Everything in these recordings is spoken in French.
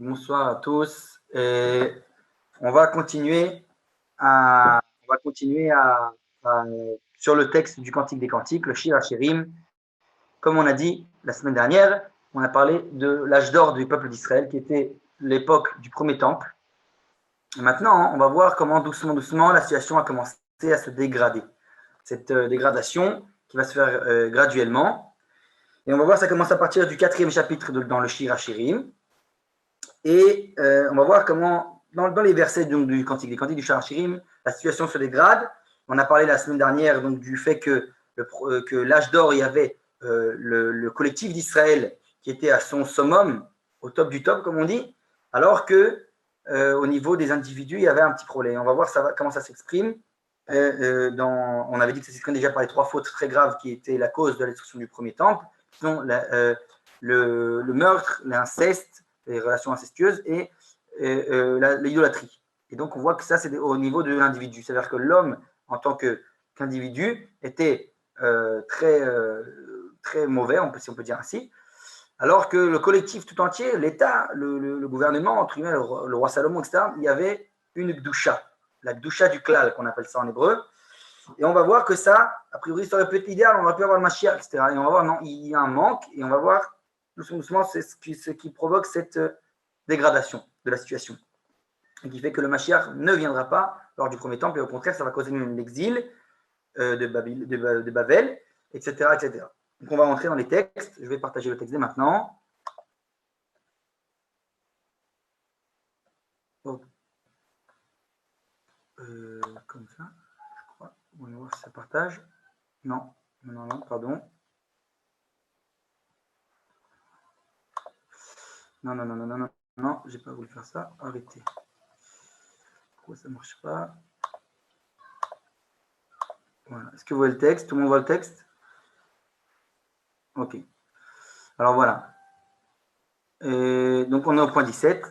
Bonsoir à tous. Et on va continuer sur le texte du Cantique des Cantiques, le Shir HaShirim. Comme on a dit la semaine dernière, on a parlé de l'âge d'or du peuple d'Israël, qui était l'époque du premier temple. Et maintenant, on va voir comment doucement, la situation a commencé à se dégrader. Cette dégradation qui va se faire graduellement. Et on va voir, ça commence à partir du 4e chapitre dans le Shir HaShirim. Et on va voir comment, dans les versets du Cantique des Cantiques, du Shir HaShirim, la situation se dégrade. On a parlé la semaine dernière donc, du fait que l'âge d'or, il y avait le collectif d'Israël qui était à son summum, au top du top, comme on dit, alors que au niveau des individus, il y avait un petit problème. On va voir comment ça s'exprime. On avait dit que ça s'exprime déjà par les 3 fautes très graves qui étaient la cause de la destruction du premier temple, qui sont le meurtre, l'inceste, les relations incestueuses et l'idolâtrie. Et donc, on voit que ça, c'est au niveau de l'individu. C'est-à-dire que l'homme, en tant qu'individu, était très mauvais, si on peut dire ainsi, alors que le collectif tout entier, l'État, le gouvernement, entre guillemets, le roi Salomon, etc., il y avait une gdusha, la gdusha du klal, qu'on appelle ça en hébreu. Et on va voir que ça, a priori, ça aurait pu être idéal, on aurait pu avoir le Mashiach, etc. Et on va voir, non, il y a un manque, et on va voir doucement, c'est ce qui provoque cette dégradation de la situation. Et qui fait que le Mashiach ne viendra pas lors du premier temple, et au contraire, ça va causer l'exil de Babel, etc., etc. Donc on va rentrer dans les textes. Je vais partager le texte dès maintenant. Oh. Comme ça, je crois. On va voir si ça partage. Non, pardon. Non, j'ai pas voulu faire ça. Arrêtez. Pourquoi ça marche pas? Voilà. Est-ce que vous voyez le texte? Tout le monde voit le texte? Ok. Alors voilà. Donc on est au point 17.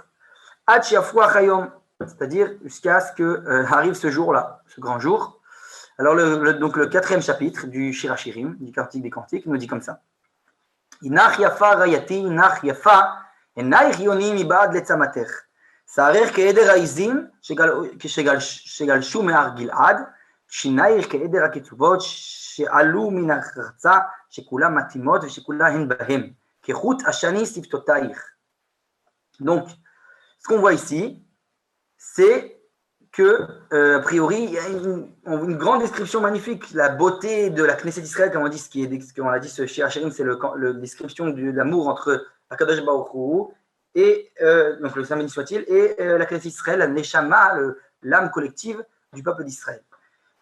C'est-à-dire jusqu'à ce que arrive ce jour-là, ce grand jour. Alors donc le 4e chapitre du Shir HaShirim, du Cantique des Cantiques, nous dit comme ça. Inach yafa rayati, inach yafa, enaich yonim ibad letzamater. Sa'arer ke'eder ha'izim shegalshu me'ar Gil'ad, shinaich ke'eder ha'ketzuvot she'alu min ha'charza, shekula matimot ושכולה הן בהם, כחוט השני שפתותייך. Donc, ce qu'on voit ici, c'est que, a priori, il y a une grande description magnifique, la beauté de la Knesset d'Israël, comme on dit, ce qu'on a dit, ce Shir HaShirim, c'est la description de l'amour entre Akadosh Baruch Hu et, donc le Saint béni soit-il, et la Knesset d'Israël, la Neshama, l'âme collective du peuple d'Israël.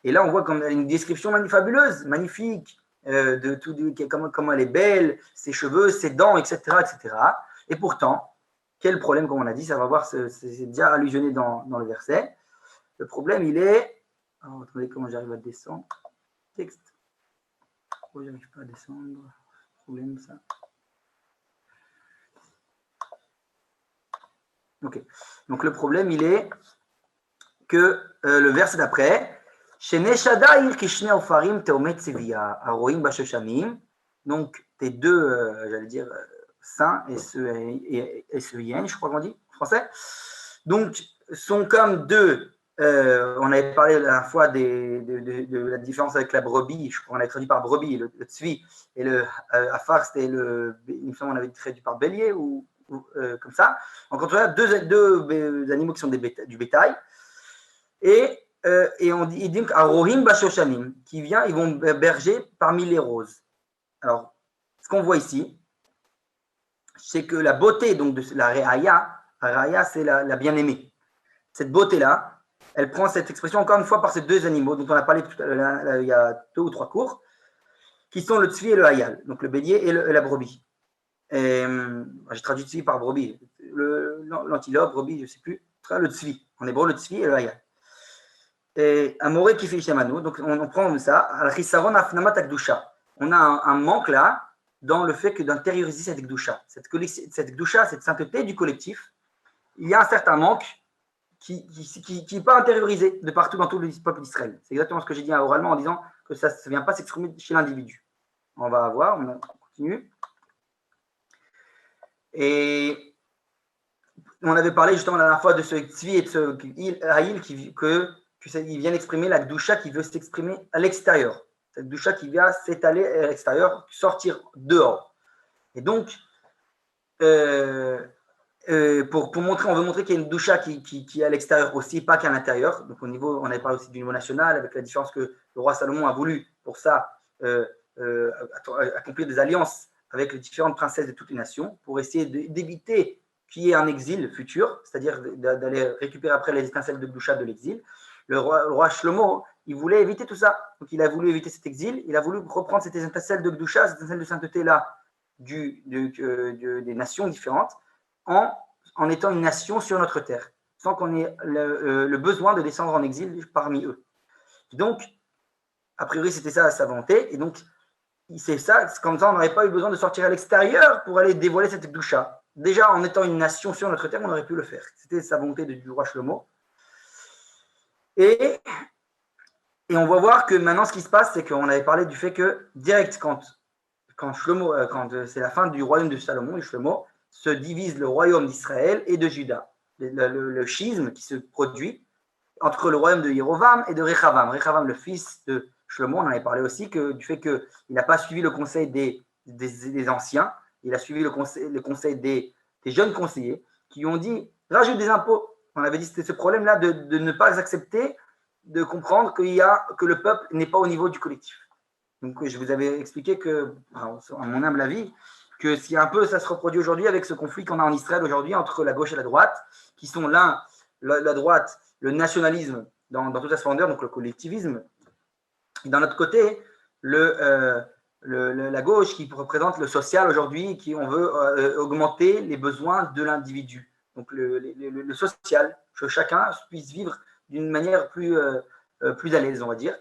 Et là, on voit qu'on a une description fabuleuse, magnifique, de tout, comment elle est belle, ses cheveux, ses dents, etc., etc. Et pourtant, quel problème, comme on a dit, ça va voir, c'est déjà allusionné dans le verset. Le problème, il est... Alors, attendez, comment j'arrive à descendre? Texte. Pourquoi je n'arrive pas à descendre? Problème, ça. Ok. Donc, le problème, il est que le verset d'après, donc, tes deux, j'allais dire, saints, S-E-I-N, je crois qu'on dit en français, donc, sont comme deux. On avait parlé la dernière fois de la différence avec la brebis, je crois qu'on avait traduit par brebis, le tzvi, et le afar, c'était il me semble qu'on avait traduit par bélier, ou comme ça. Donc, on a deux animaux qui sont du bétail, et on dit, il dit Arohim Bashoshanim, qui vient, ils vont berger parmi les roses. Alors, ce qu'on voit ici, c'est que la beauté donc, de la Raya, c'est la bien-aimée. Cette beauté-là, elle prend cette expression encore une fois par ces deux animaux dont on a parlé tout à l'heure, il y a 2 ou 3 cours, qui sont le tzvi et le hayal, donc le bélier et la brebis. J'ai traduit tzvi par brebis, l'antilope, brebis, je ne sais plus, le tzvi, en hébreu le tzvi et le hayal. Et Amoré qui fait Shamano, donc on prend ça, al-Chisaron afnamat akdusha. On a un manque là dans le fait que d'intérioriser cette gdusha. Cette gdusha, cette sainteté du collectif, il y a un certain manque qui n'est pas intériorisé de partout dans tout le peuple d'Israël. C'est exactement ce que j'ai dit oralement en disant que ça ne vient pas s'exprimer chez l'individu. On va voir, on continue. Et on avait parlé justement la dernière fois de ce Tzvi et de ce Haïl ils viennent exprimer la Gdusha qui veut s'exprimer à l'extérieur. Cette Gdusha qui vient s'étaler à l'extérieur, sortir dehors. Et donc, pour montrer, on veut montrer qu'il y a une Gdusha qui est à l'extérieur aussi, pas qu'à l'intérieur. Donc, on avait parlé aussi du niveau national, avec la différence que le roi Salomon a voulu, pour ça, accomplir des alliances avec les différentes princesses de toutes les nations, pour essayer d'éviter qu'il y ait un exil futur, c'est-à-dire d'aller récupérer après les étincelles de Gdusha de l'exil. Le roi Shlomo, il voulait éviter tout ça. Donc, il a voulu éviter cet exil. Il a voulu reprendre ces étincelles de Gdusha, ces étincelles de sainteté-là des nations différentes, en étant une nation sur notre terre, sans qu'on ait le besoin de descendre en exil parmi eux. Donc, a priori, c'était ça sa volonté. Et donc, c'est ça, comme ça, on n'aurait pas eu besoin de sortir à l'extérieur pour aller dévoiler cette Gdusha. Déjà, en étant une nation sur notre terre, on aurait pu le faire. C'était sa volonté du roi Shlomo. Et on va voir que maintenant, ce qui se passe, c'est qu'on avait parlé du fait que, direct, quand c'est la fin du royaume de Salomon et Shlomo, se divise le royaume d'Israël et de Juda. Le schisme qui se produit entre le royaume de Jérovam et de Rechavam. Rechavam, le fils de Shlomo, on en avait parlé aussi, du fait qu'il n'a pas suivi le conseil des anciens, il a suivi le conseil des jeunes conseillers qui ont dit rajoute des impôts. On avait dit que c'était ce problème-là de ne pas accepter, de comprendre que le peuple n'est pas au niveau du collectif. Donc, je vous avais expliqué que, à mon humble avis, que si un peu ça se reproduit aujourd'hui avec ce conflit qu'on a en Israël aujourd'hui entre la gauche et la droite, qui sont la droite, le nationalisme dans toute sa splendeur, donc le collectivisme, et d'un autre côté, la gauche qui représente le social aujourd'hui, qui on veut augmenter les besoins de l'individu. Donc le social, que chacun puisse vivre d'une manière plus à l'aise, on va dire.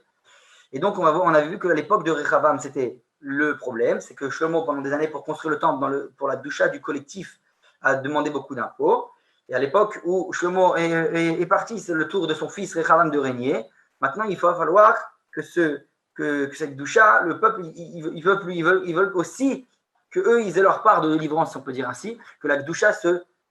Et donc, on avait vu qu'à l'époque de Rechavam, c'était le problème, c'est que Shlomo, pendant des années, pour construire le temple, pour la doucha du collectif, a demandé beaucoup d'impôts. Et à l'époque où Shlomo est parti, c'est le tour de son fils Rechavam de régner. Maintenant, il va falloir que cette doucha, le peuple, ils veulent aussi qu'eux, ils aient leur part de délivrance, si on peut dire ainsi, que la doucha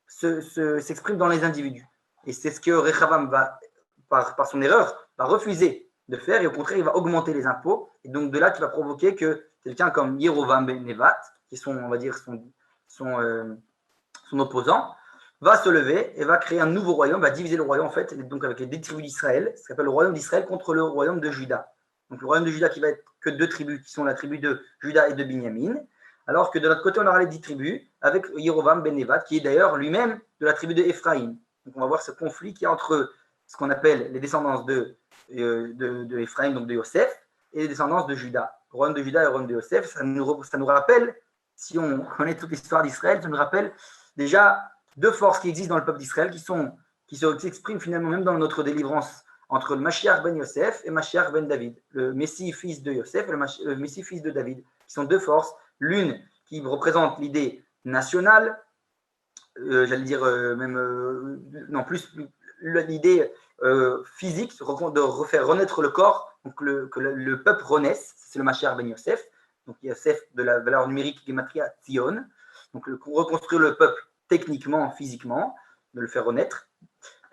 s'exprime dans les individus. Et c'est ce que Rechavam va, par son erreur, va refuser de faire, et au contraire, il va augmenter les impôts, et donc de là, qui va provoquer que quelqu'un comme Yerovam ben Nevat, qui est on va dire, son opposant, va se lever et va créer un nouveau royaume, va diviser le royaume, en fait, donc avec les 2 tribus d'Israël, ce qu'on appelle le royaume d'Israël contre le royaume de Juda. Donc le royaume de Juda qui va être que 2 tribus, qui sont la tribu de Juda et de Binyamin, alors que de l'autre côté, on aura les 10 tribus, avec Yerovam ben Nevat, qui est d'ailleurs lui-même de la tribu de Ephraïm. Donc on va voir ce conflit qui est entre ce qu'on appelle les descendants de Ephraïm, donc de Yosef, et les descendants de Juda. Le royaume de Juda et le royaume de Yosef, ça nous rappelle, si on connaît toute l'histoire d'Israël, ça nous rappelle déjà 2 forces qui existent dans le peuple d'Israël, qui s'expriment finalement même dans notre délivrance, entre le Mashiach ben Yosef et Mashiach ben David, le Messie fils de Yosef et le Messie fils de David, qui sont 2 forces, l'une qui représente l'idée nationale, j'allais dire non plus l'idée physique, de refaire renaître le corps, donc que le peuple renaisse, c'est le Mashiach ben Yosef, donc Yosef de la valeur numérique Gematria Tzion, donc reconstruire le peuple techniquement, physiquement, de le faire renaître,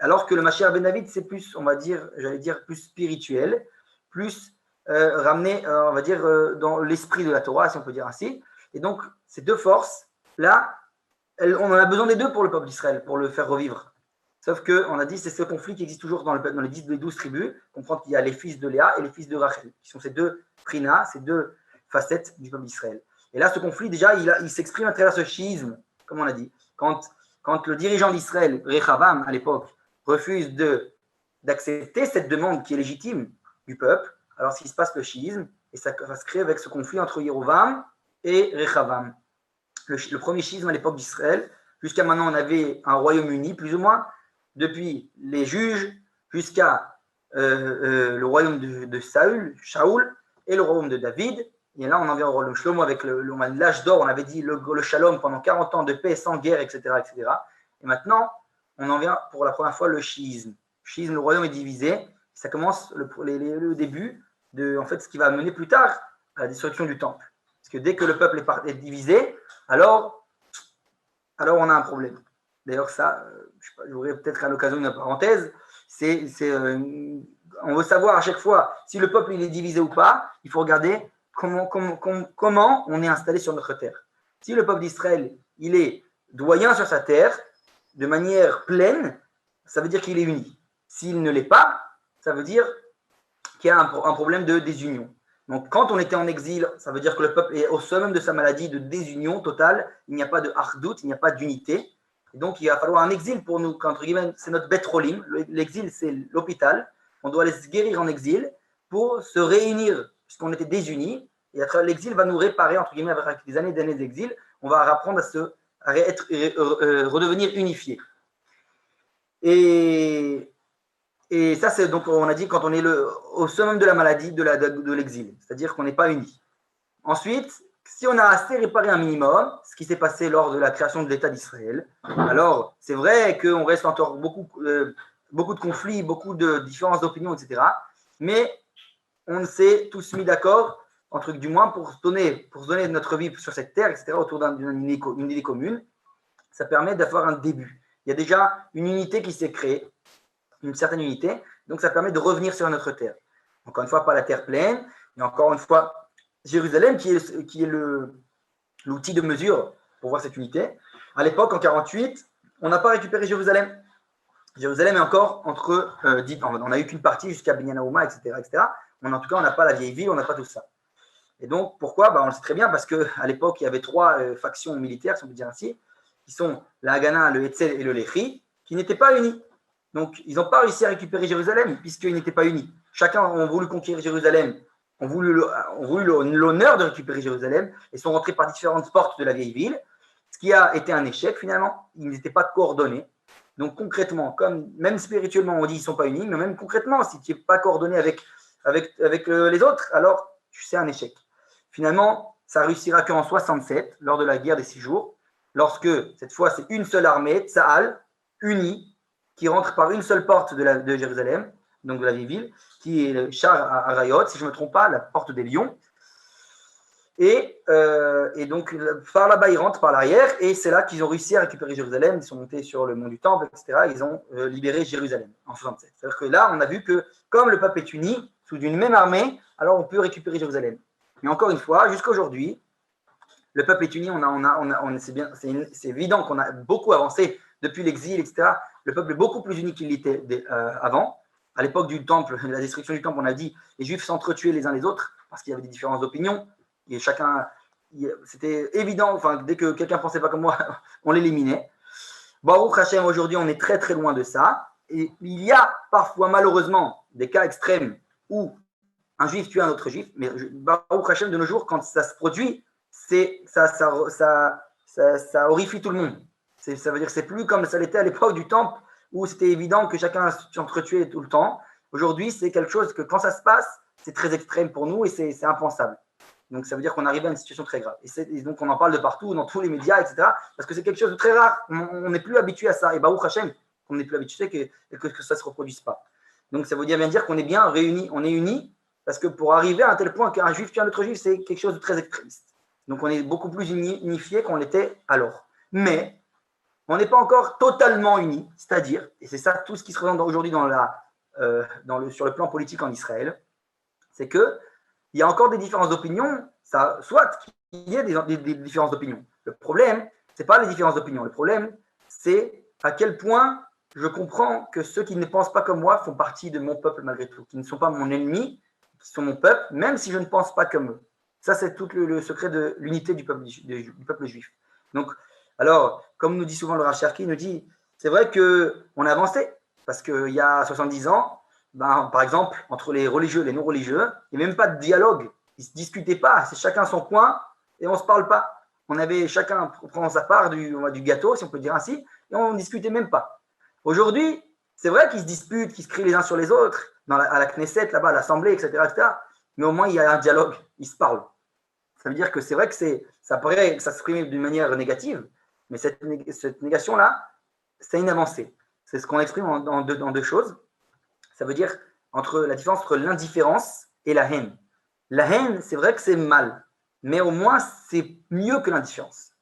alors que le Mashiach ben David, c'est plus, on va dire, j'allais dire, plus spirituel, plus ramené, on va dire, dans l'esprit de la Torah, si on peut dire ainsi, et donc ces 2 forces-là, on en a besoin des 2 pour le peuple d'Israël, pour le faire revivre. Sauf qu'on a dit c'est ce conflit qui existe toujours dans les 12 tribus. Comprendre qu'il y a les fils de Léa et les fils de Rachel, qui sont ces 2 prinas, ces 2 facettes du peuple d'Israël. Et là, ce conflit, déjà, il s'exprime à travers ce schisme, comme on a dit. Quand le dirigeant d'Israël, Rechavam, à l'époque, refuse d'accepter cette demande qui est légitime du peuple, alors ce qui se passe, le schisme, et ça va se créer avec ce conflit entre Yerovam et Rechavam. Le premier schisme à l'époque d'Israël, jusqu'à maintenant, on avait un royaume uni, plus ou moins, depuis les juges jusqu'à le royaume de Shaoul, et le royaume de David. Et là, on en vient au royaume de Shlomo avec l'âge d'or, on avait dit le shalom pendant 40 ans de paix, sans guerre, etc., etc. Et maintenant, on en vient pour la première fois le schisme. Le royaume est divisé. Ça commence le début de en fait, ce qui va mener plus tard à la destruction du temple. Parce que dès que le peuple est divisé, alors on a un problème. D'ailleurs, ça, j'aurai peut-être à l'occasion une parenthèse. On veut savoir à chaque fois si le peuple il est divisé ou pas. Il faut regarder comment on est installé sur notre terre. Si le peuple d'Israël il est doyen sur sa terre de manière pleine, ça veut dire qu'il est uni. S'il ne l'est pas, ça veut dire qu'il y a un problème de désunion. Donc, quand on était en exil, ça veut dire que le peuple est au summum de sa maladie de désunion totale. Il n'y a pas de hardout, il n'y a pas d'unité. Et donc, il va falloir un exil pour nous, entre guillemets, c'est notre bet rolim. L'exil, c'est l'hôpital. On doit aller se guérir en exil pour se réunir, puisqu'on était désunis. Et à travers l'exil va nous réparer, entre guillemets, avec des années d'exil. On va apprendre à redevenir unifiés. Et ça, c'est donc, on a dit, quand on est au summum de la maladie, de l'exil, c'est-à-dire qu'on n'est pas unis. Ensuite, si on a assez réparé un minimum, ce qui s'est passé lors de la création de l'État d'Israël, alors c'est vrai qu'on reste encore beaucoup de conflits, beaucoup de différences d'opinion, etc. Mais on s'est tous mis d'accord, du moins pour se donner notre vie sur cette terre, etc., autour d'une idée commune. Ça permet d'avoir un début. Il y a déjà une unité qui s'est créée, une certaine unité, donc ça permet de revenir sur notre terre. Encore une fois, pas la terre pleine, mais encore une fois, Jérusalem qui est l'outil de mesure pour voir cette unité. À l'époque, en 48, on n'a pas récupéré Jérusalem. Jérusalem est encore entre, on n'a eu qu'une partie jusqu'à Binyan Haouma, etc., etc. En tout cas, on n'a pas la vieille ville, on n'a pas tout ça. Et donc, pourquoi? On le sait très bien, parce qu'à l'époque, il y avait trois factions militaires, si on peut dire ainsi, qui sont la Haganah, le Hetzel et le Lechi, qui n'étaient pas unis. Donc, ils n'ont pas réussi à récupérer Jérusalem, puisqu'ils n'étaient pas unis. Chacun a voulu conquérir Jérusalem, ont voulu l'honneur de récupérer Jérusalem, et sont rentrés par différentes portes de la vieille ville, ce qui a été un échec finalement. Ils n'étaient pas coordonnés. Donc concrètement, même spirituellement on dit qu'ils ne sont pas unis, mais même concrètement, si tu n'es pas coordonné avec les autres, alors c'est un échec. Finalement, ça réussira qu'en 67, lors de la guerre des 6 jours, lorsque cette fois c'est une seule armée, Tsahal, unie, qui rentre par une seule porte de Jérusalem, donc de la vieille ville, qui est le Shar Arayot, si je ne me trompe pas, la porte des lions. Et donc, par là-bas, ils rentrent par l'arrière, et c'est là qu'ils ont réussi à récupérer Jérusalem. Ils sont montés sur le mont du Temple, etc. Ils ont libéré Jérusalem en 67. C'est-à-dire que là, on a vu que comme le peuple est uni, sous une même armée, alors on peut récupérer Jérusalem. Mais encore une fois, jusqu'à aujourd'hui, le peuple est uni, c'est évident qu'on a beaucoup avancé depuis l'exil, etc. Le peuple est beaucoup plus uni qu'il l'était avant. À l'époque du temple, la destruction du temple, on a dit les Juifs s'entretuaient les uns les autres parce qu'il y avait des différences d'opinion. Et c'était évident, dès que quelqu'un ne pensait pas comme moi, on l'éliminait. Baruch Hashem, aujourd'hui, on est très très loin de ça. Et il y a parfois, malheureusement, des cas extrêmes où un juif tue un autre juif. Mais Baruch Hashem, de nos jours, quand ça se produit, ça horrifie tout le monde. Ça veut dire que c'est plus comme ça l'était à l'époque du temple où c'était évident que chacun s'entretuait tout le temps. Aujourd'hui, c'est quelque chose que quand ça se passe, c'est très extrême pour nous et c'est impensable. Donc ça veut dire qu'on arrive à une situation très grave. Et donc on en parle de partout, dans tous les médias, etc. Parce que c'est quelque chose de très rare. On n'est plus habitué à ça. Et Baruch Hashem, on n'est plus habitué que ça ne se reproduise pas. Donc ça veut bien dire qu'on est bien réunis, on est unis, parce que pour arriver à un tel point qu'un juif tue un autre juif, c'est quelque chose de très extrémiste. Donc on est beaucoup plus unifié qu'on l'était alors. Mais on n'est pas encore totalement unis, c'est-à-dire, et c'est ça tout ce qui se présente aujourd'hui sur le plan politique en Israël, c'est qu'il y a encore des différences d'opinion, soit qu'il y ait des différences d'opinion. Le problème, ce n'est pas les différences d'opinion. Le problème, c'est à quel point je comprends que ceux qui ne pensent pas comme moi font partie de mon peuple malgré tout, qui ne sont pas mon ennemi, qui sont mon peuple, même si je ne pense pas comme eux. Ça, c'est tout le secret de l'unité du peuple juif. Donc, alors, comme nous dit souvent le Rav Cherki, il nous dit, c'est vrai qu'on a avancé, parce qu'il y a 70 ans, par exemple, entre les religieux et les non-religieux, il n'y avait même pas de dialogue. Ils ne se discutaient pas, c'est chacun son coin, et on ne se parle pas. Chacun prend sa part du gâteau, si on peut dire ainsi, et on ne discutait même pas. Aujourd'hui, c'est vrai qu'ils se disputent, qu'ils se crient les uns sur les autres, à la Knesset, là-bas, à l'Assemblée, etc., etc., mais au moins, il y a un dialogue, ils se parlent. Ça veut dire que c'est vrai que ça paraît que ça s'exprime d'une manière négative, mais cette négation-là, c'est une avancée. C'est ce qu'on exprime en deux choses. Ça veut dire la différence entre l'indifférence et la haine. La haine, c'est vrai que c'est mal, mais au moins, c'est mieux que l'indifférence.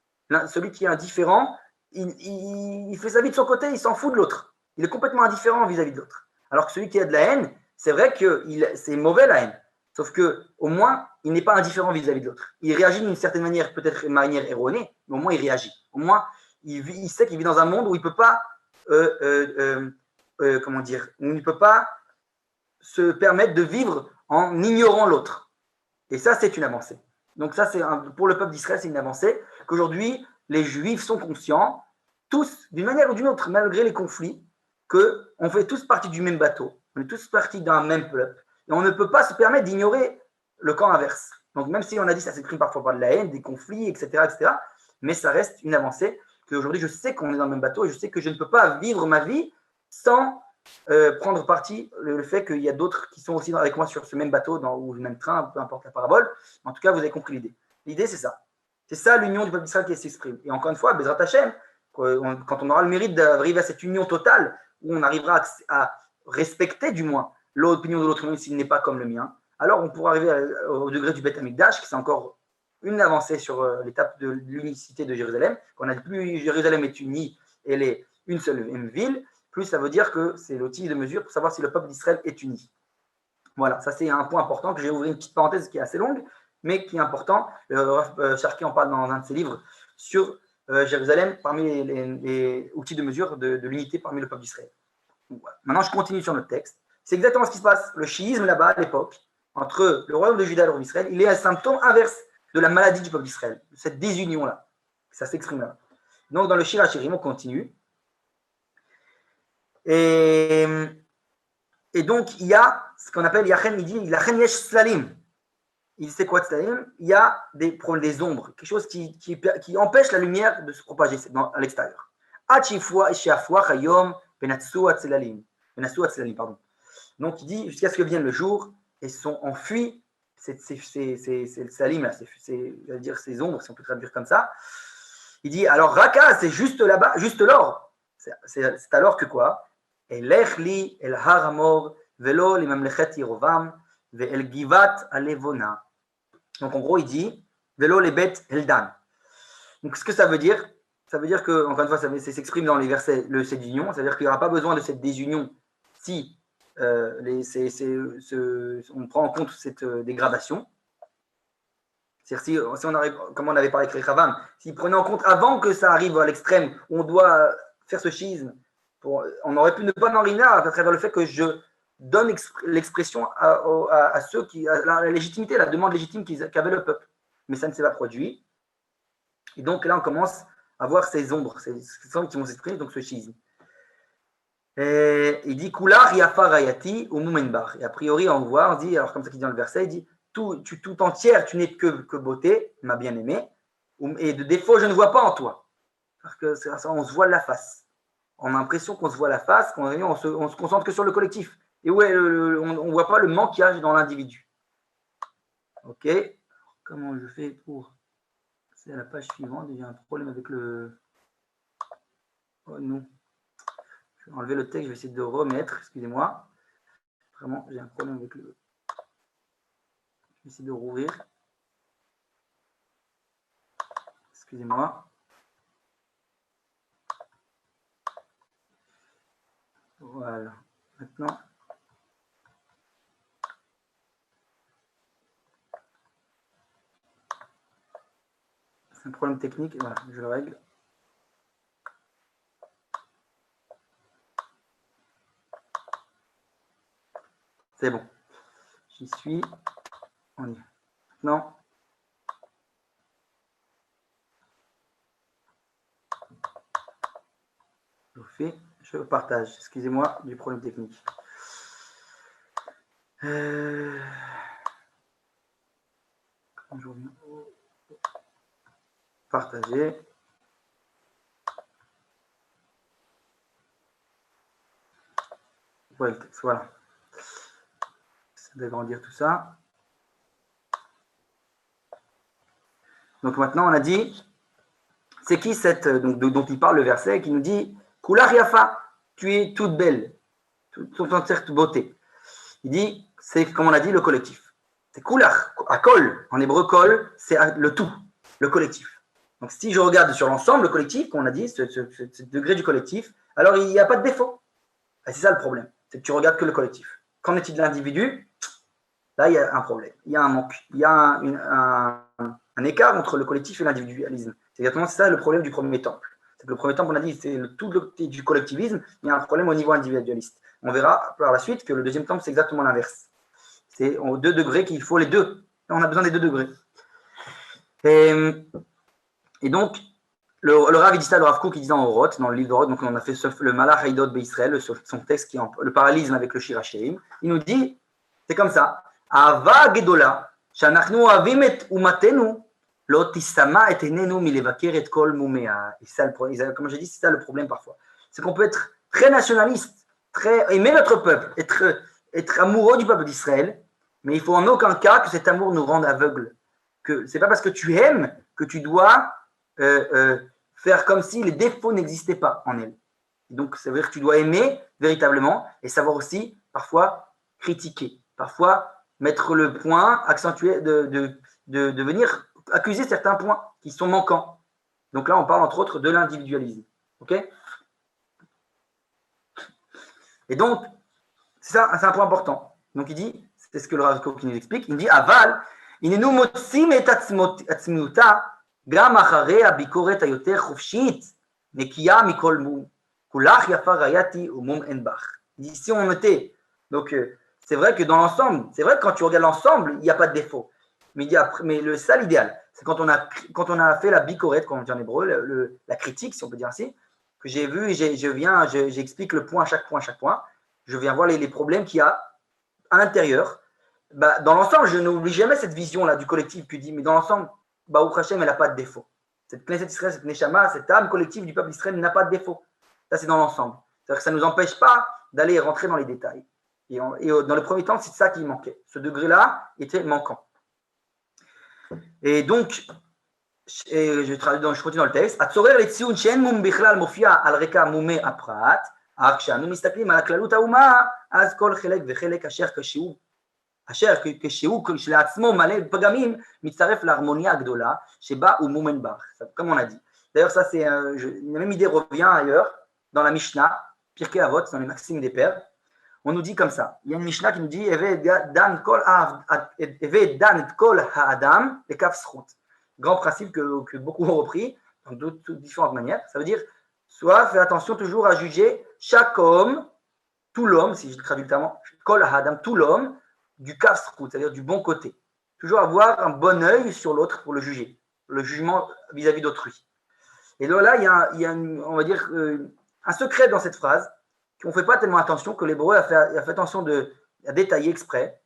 Celui qui est indifférent, il fait sa vie de son côté, il s'en fout de l'autre. Il est complètement indifférent vis-à-vis de l'autre. Alors que celui qui a de la haine, c'est vrai que c'est mauvais la haine. Sauf qu'au moins, il n'est pas indifférent vis-à-vis de l'autre. Il réagit d'une certaine manière, peut-être une manière erronée, mais au moins il réagit. Au moins, il sait qu'il vit dans un monde où il ne peut pas, comment dire, où il ne peut pas se permettre de vivre en ignorant l'autre. Et ça, c'est une avancée. Donc ça, pour le peuple d'Israël, c'est une avancée qu'aujourd'hui, les Juifs sont conscients, tous, d'une manière ou d'une autre, malgré les conflits, qu'on fait tous partie du même bateau, on est tous partie d'un même peuple, et on ne peut pas se permettre d'ignorer le camp inverse. Donc même si on a dit que ça s'exprime parfois par de la haine, des conflits, etc., mais ça reste une avancée, qu'aujourd'hui je sais qu'on est dans le même bateau, et je sais que je ne peux pas vivre ma vie sans prendre parti le fait qu'il y a d'autres qui sont aussi avec moi sur ce même bateau ou le même train, peu importe la parabole. En tout cas, vous avez compris l'idée. L'idée, c'est ça. C'est ça l'union du peuple d'Israël qui s'exprime. Et encore une fois, Bezrat Hashem, quand on aura le mérite d'arriver à cette union totale, où on arrivera à respecter du moins l'opinion de l'autre, même s'il n'est pas comme le mien, alors on pourra arriver au degré du Beth Amikdash, qui c'est encore une avancée sur l'étape de l'unicité de Jérusalem. Qu'on a dit plus Jérusalem est unie, elle est une seule même ville, plus ça veut dire que c'est l'outil de mesure pour savoir si le peuple d'Israël est uni. Voilà, ça c'est un point important que j'ai ouvert une petite parenthèse qui est assez longue, mais qui est important. Charki en parle dans un de ses livres sur Jérusalem parmi les outils de mesure de l'unité parmi le peuple d'Israël. Voilà. Maintenant, je continue sur notre texte. C'est exactement ce qui se passe. Le chiisme là-bas, à l'époque, entre le royaume de Juda et le royaume d'Israël, il est un symptôme inverse de la maladie du peuple d'Israël, de cette désunion-là. Ça s'exprime là. Donc, dans le Shir HaShirim, on continue. Et donc, il y a ce qu'on appelle Yachen, il dit Yachen Yesh Slalim. Il sait quoi de Slalim? Il y a des ombres, quelque chose qui empêche la lumière de se propager à l'extérieur. Pardon. Donc, il dit jusqu'à ce que vienne le jour et sont enfuis, c'est le Salim, j'allais dire ces ombres, si on peut traduire comme ça. Il dit alors, Raka, c'est juste là-bas, juste l'or. C'est alors que quoi? Elech li el haramor velo li mamlechet Yerovam ve'el givat alevona. Donc en gros il dit velo le bet eldan. Donc ce que ça veut dire que encore une fois ça s'exprime dans les versets le c'est d'union, c'est-à-dire qu'il n'y aura pas besoin de cette désunion si on prend en compte cette dégradation. C'est-à-dire si on arrive, comme on avait parlé avec Rechavam, s'il prenait en compte avant que ça arrive à l'extrême où on doit faire ce schisme, on aurait pu ne pas n'enriner à travers le fait que je donne l'expression à ceux qui, à la légitimité, la demande légitime qu'avait le peuple. Mais ça ne s'est pas produit. Et donc là, on commence à voir ces ombres, ces ombres qui vont s'exprimer, donc ce schisme. Et il dit Kular yafa rayati ou mumenbar. Et a priori, on voit, on dit, alors comme ça qu'il dit dans le verset, il dit tout entière, tu n'es que beauté, ma bien-aimée, et de défaut, je ne vois pas en toi. Parce que ça, on se voit la face. On a l'impression qu'on se voit la face, qu'on se concentre que sur le collectif. Et ouais, on ne voit pas le manque qu'il y a dans l'individu. Ok. Comment je fais pour... C'est à la page suivante, il y a un problème avec le... Oh non. Je vais enlever le texte, je vais essayer de remettre, excusez-moi. Vraiment, j'ai un problème avec le... Je vais essayer de rouvrir. Excusez-moi. Voilà. Maintenant... C'est un problème technique, voilà, je le règle. C'est bon. J'y suis. On y est. Maintenant. Je partage. Excusez-moi du problème technique. Partager. Voilà. J'essaie d'agrandir tout ça. Donc maintenant, on a dit, c'est qui cette, dont il parle le verset, qui nous dit, Kular Yafa, tu es toute belle, toute entière beauté. Il dit, c'est comme on a dit, le collectif. C'est Kular, à kol, en hébreu kol, c'est le tout, le collectif. Donc, si je regarde sur l'ensemble, le collectif, comme on a dit, ce degré du collectif, alors il n'y a pas de défaut. Et c'est ça le problème, c'est que tu regardes que le collectif. Qu'en est-il de l'individu? Là, il y a un problème, il y a un manque, il y a un écart entre le collectif et l'individualisme. C'est exactement ça le problème du premier temple. C'est que le premier temple, on a dit, c'est tout du collectivisme, il y a un problème au niveau individualiste. On verra par la suite que le deuxième temple, c'est exactement l'inverse. C'est aux 2 degrés qu'il faut les deux. On a besoin des 2 degrés. Et donc, le Rav dit ça, le Rav Kook, il dit dans Oroth, dans le livre d'Oroth, donc on a fait le Malach Haïdot Be'Israël, son texte qui est le parallélisme avec le Shir HaShirim. Il nous dit, c'est comme ça, Ava Gedola, Shanachnu Avim et Umatenu, Lo Tisama et Enenu Milevaker et Kol Mumea. Et ça, comme j'ai dit, c'est ça le problème parfois. C'est qu'on peut être très nationaliste, aimer notre peuple, être amoureux du peuple d'Israël, mais il faut en aucun cas que cet amour nous rende aveugles. Que c'est pas parce que tu aimes que tu dois faire comme si les défauts n'existaient pas en elle. Donc, ça veut dire que tu dois aimer véritablement et savoir aussi parfois critiquer, parfois mettre le point, accentuer, de venir accuser certains points qui sont manquants. Donc là, on parle entre autres de l'individualisme. Ok? Et donc, c'est un point important. Donc il dit, c'est ce que le Rav Kook nous explique, il dit Aval, inenu motsim et atzmiuta, gam acharei abikoret hayoter chofshit, nekiya mikol mum, kulach yafa rayati umum enbach. Il dit, si on était, donc c'est vrai que dans l'ensemble, c'est vrai que quand tu regardes l'ensemble, il n'y a pas de défaut. Mais, ça, l'idéal, c'est quand on a fait la bikoret, comme on dit en hébreu, la critique, si on peut dire ainsi, que j'ai vu et j'explique le point à chaque point. Je viens voir les problèmes qu'il y a à l'intérieur. Bah, dans l'ensemble, je n'oublie jamais cette vision-là du collectif. Puis dis, mais dans l'ensemble, Baruch Hashem, elle n'a pas de défaut. Cette Knesset Israël, cette Neshama, cette âme collective du peuple d'Israël n'a pas de défaut. Ça, c'est dans l'ensemble. C'est-à-dire que ça ne nous empêche pas d'aller rentrer dans les détails. Et dans le premier temps, c'est ça qui manquait. Ce degré-là était manquant. Et donc, je continue dans le texte. Atzorer le tziun shen mum bichlal mofia al reka mume aprat. אך כשאנו מסתכלים על הכללות האומה, אז כל חלק וחלק אשר כשהוא כשלעצמו מלא פגמים, מצטרף להרמוניה הגדולה שבה הוא מומן בך, comme on a dit. D'ailleurs, ça, la même idée revient ailleurs, dans la Mishnah, Pirkei Avot, dans les Maximes des Pères. On nous dit comme ça. Il y a une Mishnah qui nous dit Eve dan et kol ha'adam lekaf zchut. Grand principe que beaucoup ont repris, dans d'autres différentes manières. Ça veut dire soit fais attention toujours à juger chaque homme, tout l'homme, si je traduis littéralement, kol ha'adam, tout l'homme, du kaf zchut, c'est-à-dire du bon côté. Toujours avoir un bon œil sur l'autre pour le juger, le jugement vis-à-vis d'autrui. Et donc là, il y a on va dire, un secret dans cette phrase, qu'on ne fait pas tellement attention, que l'hébreu a fait attention à détailler exprès.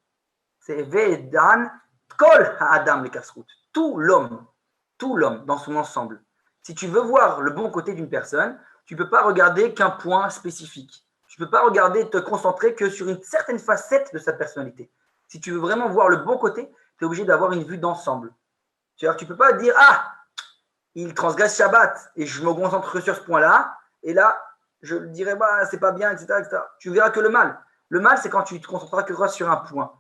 C'est Ve'edan kol ha'adam le kaf zchut. Tout l'homme dans son ensemble. Si tu veux voir le bon côté d'une personne, tu ne peux pas regarder qu'un point spécifique. Tu ne peux pas regarder, te concentrer que sur une certaine facette de sa personnalité. Si tu veux vraiment voir le bon côté, tu es obligé d'avoir une vue d'ensemble. Tu ne peux pas dire, ah, il transgresse Shabbat, et je me concentre que sur ce point-là, et là, je dirais, bah, c'est pas bien, etc., etc. Tu verras que le mal. Le mal, c'est quand tu te concentreras que sur un point.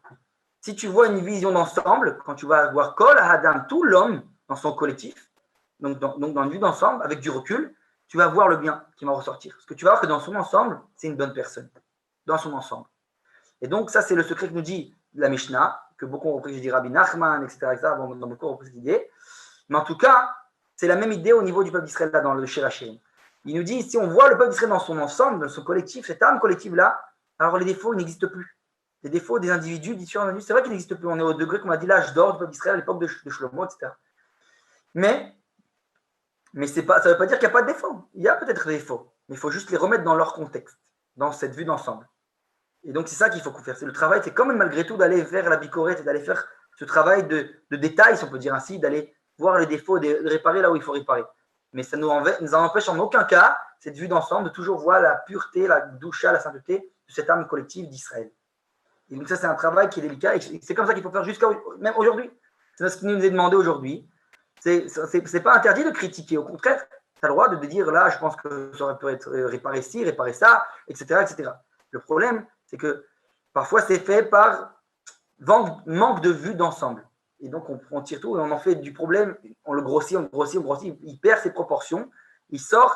Si tu vois une vision d'ensemble, quand tu vas voir Kol Adam, tout l'homme dans son collectif, donc dans une vue d'ensemble, avec du recul, tu vas voir le bien qui va ressortir. Parce que tu vas voir que dans son ensemble, c'est une bonne personne. Dans son ensemble. Et donc, ça, c'est le secret que nous dit la Mishnah, que beaucoup ont repris, je dis Rabbi Nachman, etc., bon, dans beaucoup ont repris cette idée. Mais en tout cas, c'est la même idée au niveau du peuple d'Israël, là, dans le Shir HaShirim. Il nous dit, si on voit le peuple d'Israël dans son ensemble, dans son collectif, cette âme collective-là, alors les défauts n'existent plus. Les défauts des individus, différents individus, c'est vrai qu'ils n'existent plus. On est au degré, comme on a dit, l'âge d'or du peuple d'Israël à l'époque de Shlomo, etc. Mais ça ne veut pas dire qu'il n'y a pas de défauts. Il y a peut-être des défauts, mais il faut juste les remettre dans leur contexte, dans cette vue d'ensemble. Et donc, c'est ça qu'il faut faire. C'est le travail, c'est quand même malgré tout d'aller faire la bicorette et d'aller faire ce travail de détail, si on peut dire ainsi, d'aller voir les défauts, de réparer là où il faut réparer. Mais ça nous en empêche en aucun cas, cette vue d'ensemble, de toujours voir la pureté, la doucha, la sainteté de cette âme collective d'Israël. Et donc ça, c'est un travail qui est délicat et c'est comme ça qu'il faut faire jusqu'à même aujourd'hui. C'est ce qui nous est demandé aujourd'hui. C'est pas interdit de critiquer. Au contraire, tu as le droit de dire là, je pense que ça aurait pu être réparé ci, réparé ça, etc., etc. Le problème, c'est que parfois c'est fait par manque de vue d'ensemble. et donc on tire tout et on en fait du problème, on le grossit, il perd ses proportions, il sort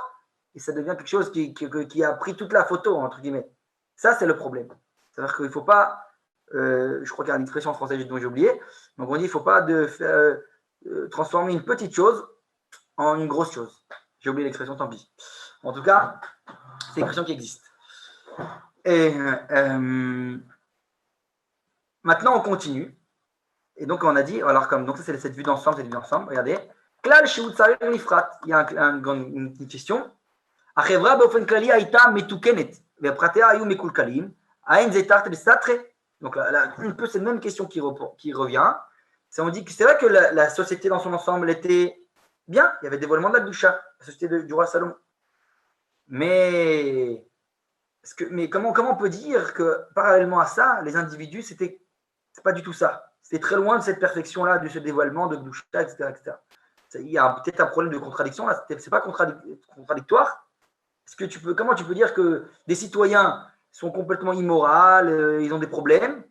et ça devient quelque chose qui a pris toute la photo, entre guillemets. Ça, c'est le problème. C'est-à-dire qu'il ne faut pas, je crois qu'il y a une expression en français dont j'ai oublié, donc on dit qu'il ne faut pas transformer une petite chose en une grosse chose. J'ai oublié l'expression, tant pis. En tout cas, c'est une expression qui existe. Et maintenant, on continue. Et donc, on a dit, alors donc ça, c'est cette vue d'ensemble, regardez. Klal Sheutzareh Nifrat. Il y a une question. החברה באופן כללי הייתה מתוקנת, והפרטיה היו מקולקלים. האין זה תחת לסתרה? Donc, un peu cette même question qui revient. On dit que c'est vrai que la société dans son ensemble était bien. Il y avait le dévoilement de la Gdusha, la société du roi Salomon. Mais comment on peut dire que parallèlement à ça, les individus, c'est pas du tout ça. C'est très loin de cette perfection-là, de ce dévoilement de Gdusha, etc., etc. Il y a peut-être un problème de contradiction là. C'est pas contradictoire. Comment tu peux dire que des citoyens sont complètement immoraux, ils ont des problèmes,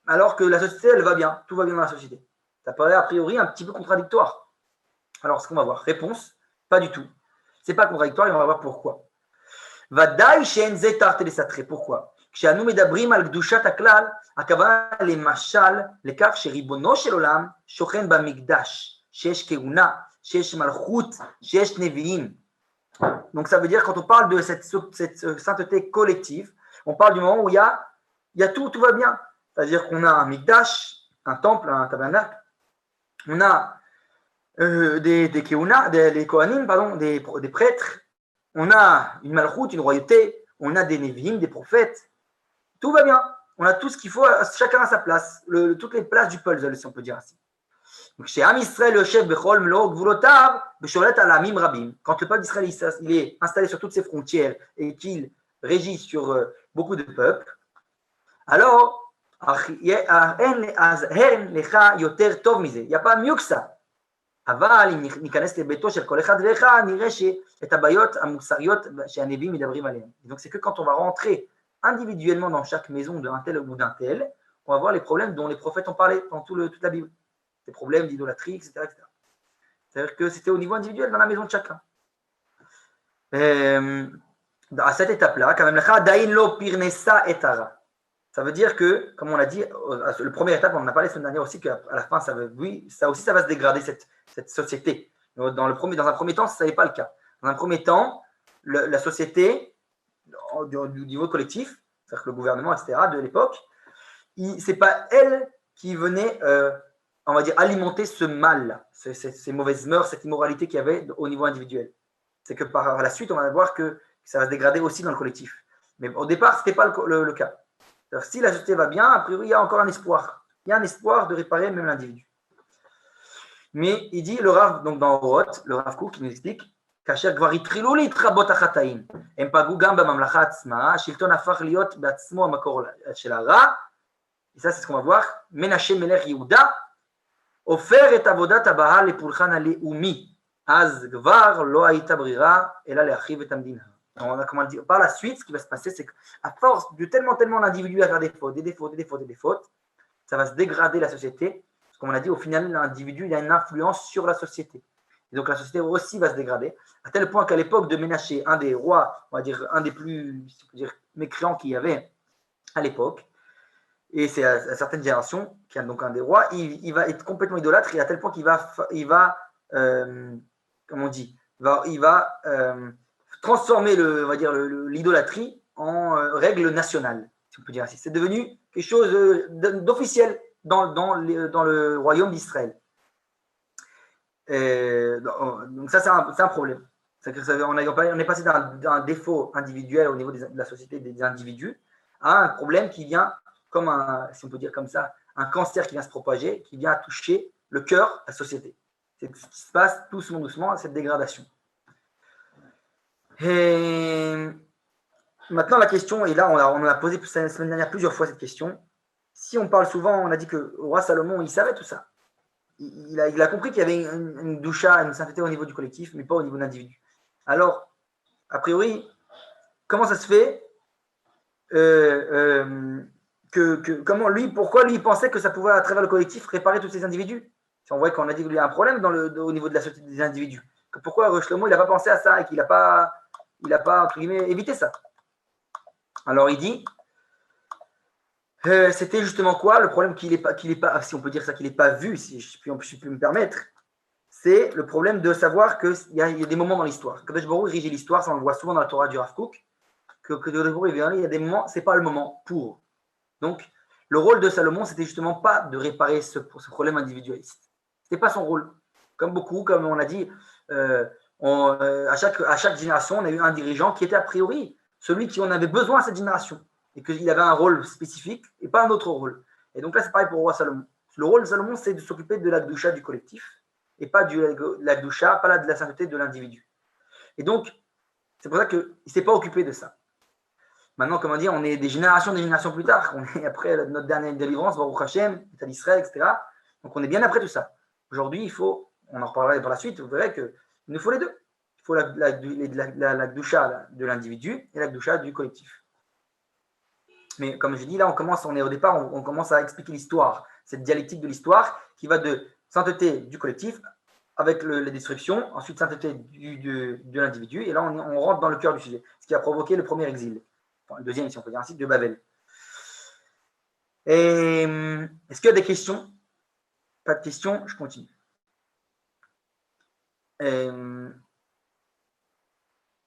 alors que la société, elle va bien, tout va bien dans la société? Ça paraît a priori un petit peu contradictoire. Alors, ce qu'on va voir, réponse, pas du tout. C'est pas contradictoire et on va voir pourquoi. ודאי שאין זה תרתי לסתרי. pourquoi? כשאנו מדברים על קדושת הכלל, הכוונה למשל לכך שריבונו של עולם שוכן במקדש, שיש כהונה, שיש מלכות, שיש נביאים. Donc ça veut dire quand on parle de cette sainteté collective, on parle du moment où il y a tout va bien. C'est-à-dire qu'on a un mikdash, un temple, un tabernacle, on a des keuna, des kohanim, pardon, des prêtres, on a une malchoute, une royauté, on a des neviim, des prophètes. Tout va bien. On a tout ce qu'il faut, chacun à sa place, toutes les places du puzzle, si on peut dire ainsi. כשעם ישראל יושב בכל מלוא גבולותיו ושולט על עמים רבים, quand le peuple d'Israël il est installé sur toutes ses frontières et qu'il régit sur beaucoup de peuples, alors אז הן לך יותר טוב מזה, il n'y a pas mieux que ça. אבל אם ניכנס לביתו של כל אחד ואחד, נראה שאת הבעיות המוסריות שהנביאים מדברים עליהן. Donc c'est que quand on va rentrer individuellement dans chaque maison d'un tel ou d'un tel, on va voir les problèmes dont les prophètes ont parlé dans toute la Bible. Des problèmes d'idolâtrie, etc., etc. C'est-à-dire que c'était au niveau individuel dans la maison de chacun. À cette étape-là, quand même, ça veut dire que, comme on l'a dit, la première étape, on en a parlé la semaine dernière aussi, qu'à la fin, ça va se dégrader, cette société. Dans un premier temps, ça n'est pas le cas. Dans un premier temps, la société, du niveau collectif, c'est-à-dire que le gouvernement, etc., de l'époque, ce n'est pas elle qui venait on va dire, alimenter ce mal, ces mauvaises mœurs, cette immoralité qu'il y avait au niveau individuel. C'est que par la suite, on va voir que ça va se dégrader aussi dans le collectif. Mais au départ, ce n'était pas le cas. Alors, si la société va bien, a priori, il y a encore un espoir. Il y a un espoir de réparer même l'individu. Mais il dit, le Rav, donc dans Oroth, le Rav Kook, qui nous explique, כאשר כבר התחילו להתרבות החטאים, הם פגעו גם בממלכה עצמה, השלטון הפך להיות בעצמו המקור של הרע, et ça c'est ce qu'on va voir, מנשה מלך יהודה, הופר את עבודת הבעל לפולחן הלאומי, אז כבר לא הייתה ברירה, אלא להחריב את המדינה. Par la suite, ce qui va se passer, c'est qu'à force de tellement d'individus à faire des fautes, ça va se dégrader la société. Comme on a dit, au final, l'individu il a une influence sur la société. Et donc la société aussi va se dégrader, à tel point qu'à l'époque de Ménaché, un des rois, on va dire un des plus mécréants qu'il y avait à l'époque, et c'est à certaines générations, qui a donc un des rois, il va être complètement idolâtre, et à tel point qu'il va comment on dit, il va transformer l'idolâtrie en règle nationale, si on peut dire ainsi. C'est devenu quelque chose d'officiel dans le royaume d'Israël. Donc ça, c'est un problème. On est passé d'un défaut individuel au niveau de la société des individus à un problème qui vient comme si on peut dire comme ça, un cancer qui vient se propager, qui vient toucher le cœur, la société. C'est ce qui se passe doucement, cette dégradation. Et maintenant, la question, et là, on a posé la semaine dernière plusieurs fois cette question. Si on parle souvent, on a dit que le roi Salomon, il savait tout ça. Il a compris qu'il y avait une doucha, une sainteté au niveau du collectif, mais pas au niveau de l'individu. Alors, a priori, comment ça se fait pourquoi lui pensait que ça pouvait, à travers le collectif, réparer tous ces individus. Si on voit qu'on a dit qu'il y a un problème au niveau de la société des individus. Pourquoi Shlomo, il n'a pas pensé à ça et qu'il n'a pas, entre guillemets, évité ça. Alors il dit, c'était justement quoi le problème qu'il est pas, si on peut dire ça, qu'il n'est pas vu, si je puis me permettre, c'est le problème de savoir qu'il y a des moments dans l'histoire. Kadosh Baruch Hu régit l'histoire, ça on le voit souvent dans la Torah du Rav Kook, que Kadosh Baruch Hu, il y a des moments, c'est pas le moment pour. Donc, le rôle de Salomon, c'était justement pas de réparer ce problème individualiste. C'était pas son rôle. Comme on a dit, à chaque génération, on a eu un dirigeant qui était a priori celui qui en avait besoin à cette génération et qu'il avait un rôle spécifique et pas un autre rôle. Et donc là, c'est pareil pour le roi Salomon. Le rôle de Salomon, c'est de s'occuper de la Gdusha du collectif et pas de la Gdusha, pas de la sainteté de l'individu. Et donc, c'est pour ça qu'il ne s'est pas occupé de ça. Maintenant, comment dire, on est des générations plus tard. On est après notre dernière délivrance, Baruch Hashem, État d'Israël, etc. Donc, on est bien après tout ça. Aujourd'hui, on en reparlera par la suite, vous verrez qu'il nous faut les deux. Il faut la Gdusha de l'individu et la Gdusha du collectif. Mais comme je dis, là, on est au départ, on commence à expliquer l'histoire, cette dialectique de l'histoire qui va de sainteté du collectif avec la destruction, ensuite sainteté de l'individu, et là, on rentre dans le cœur du sujet, ce qui a provoqué le premier exil. Enfin, le deuxième, si on peut dire ainsi, de Babel. Et est-ce qu'il y a des questions? Pas de questions, je continue.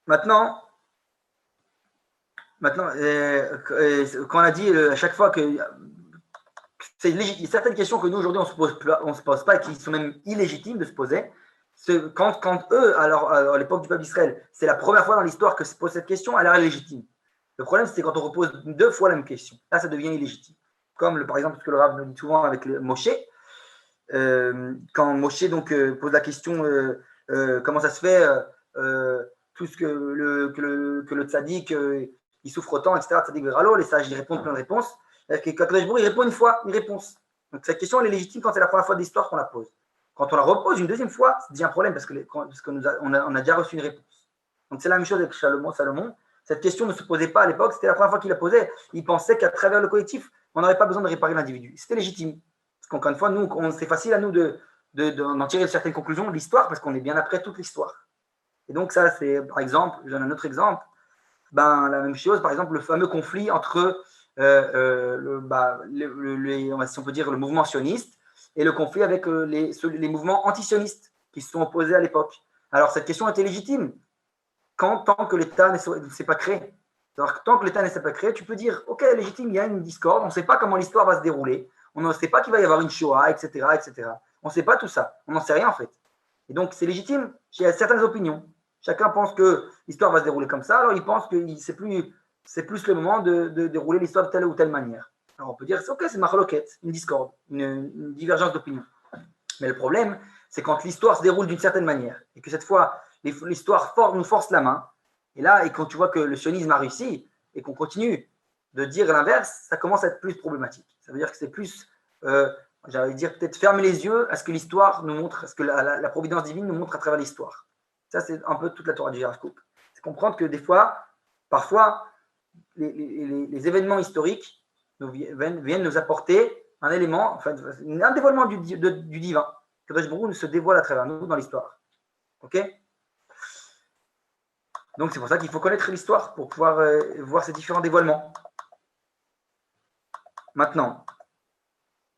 Maintenant, quand on a dit à chaque fois que c'est légitime, certaines questions que nous aujourd'hui on se pose pas et qui sont même illégitimes de se poser, quand eux, alors à l'époque du peuple d'Israël, c'est la première fois dans l'histoire que se pose cette question, elle est légitime. Le problème, c'est quand on repose 2 fois la même question. Là, ça devient illégitime. Comme par exemple ce que le Rav nous dit souvent avec Moshe. Quand Moshe donc, pose la question comment ça se fait tout ce que le tzaddik il souffre autant, etc. Tzaddik Veralo, les sages ils répondent plein de réponses. Quand Kadosh Baruch Hu, il répond une fois, une réponse. Donc cette question elle est légitime quand c'est la première fois de l'histoire qu'on la pose. Quand on la repose une deuxième fois, c'est déjà un problème parce qu'on a déjà reçu une réponse. Donc c'est la même chose avec Salomon. Cette question ne se posait pas à l'époque, c'était la première fois qu'il la posait. Il pensait qu'à travers le collectif, on n'aurait pas besoin de réparer l'individu. C'était légitime. Parce qu'encore une fois, c'est facile à nous d'en tirer certaines conclusions de l'histoire parce qu'on est bien après toute l'histoire. Et donc ça, c'est par exemple, je donne un autre exemple, la même chose, par exemple, le fameux conflit entre si on peut dire le mouvement sioniste et le conflit avec les mouvements antisionistes qui se sont opposés à l'époque. Alors cette question était légitime tant que l'État ne s'est pas créé. Alors, tant que l'État ne s'est pas créé, tu peux dire, ok, légitime, il y a une discorde, on ne sait pas comment l'histoire va se dérouler, on ne sait pas qu'il va y avoir une Shoah, etc., etc. On ne sait pas tout ça, on n'en sait rien en fait. Et donc c'est légitime, il y a certaines opinions. Chacun pense que l'histoire va se dérouler comme ça, alors il pense que c'est plus le moment de dérouler l'histoire de telle ou telle manière. Alors on peut dire, ok, c'est une machloket, une discorde, une divergence d'opinion. Mais le problème, c'est quand l'histoire se déroule d'une certaine manière, et que cette fois, l'histoire nous force la main, et là, et quand tu vois que le sionisme a réussi, et qu'on continue de dire l'inverse, ça commence à être plus problématique. Ça veut dire que c'est plus, j'allais dire peut-être fermer les yeux à ce que l'histoire nous montre, à ce que la providence divine nous montre à travers l'histoire. Ça, c'est un peu toute la Torah du Rav Kook. C'est comprendre que des fois, parfois, les événements historiques viennent nous apporter un élément, enfin, un dévoilement du divin. Que Kadosh Baruch Hu se dévoile à travers nous dans l'histoire. Ok? Donc c'est pour ça qu'il faut connaître l'histoire pour pouvoir voir ces différents dévoilements. Maintenant,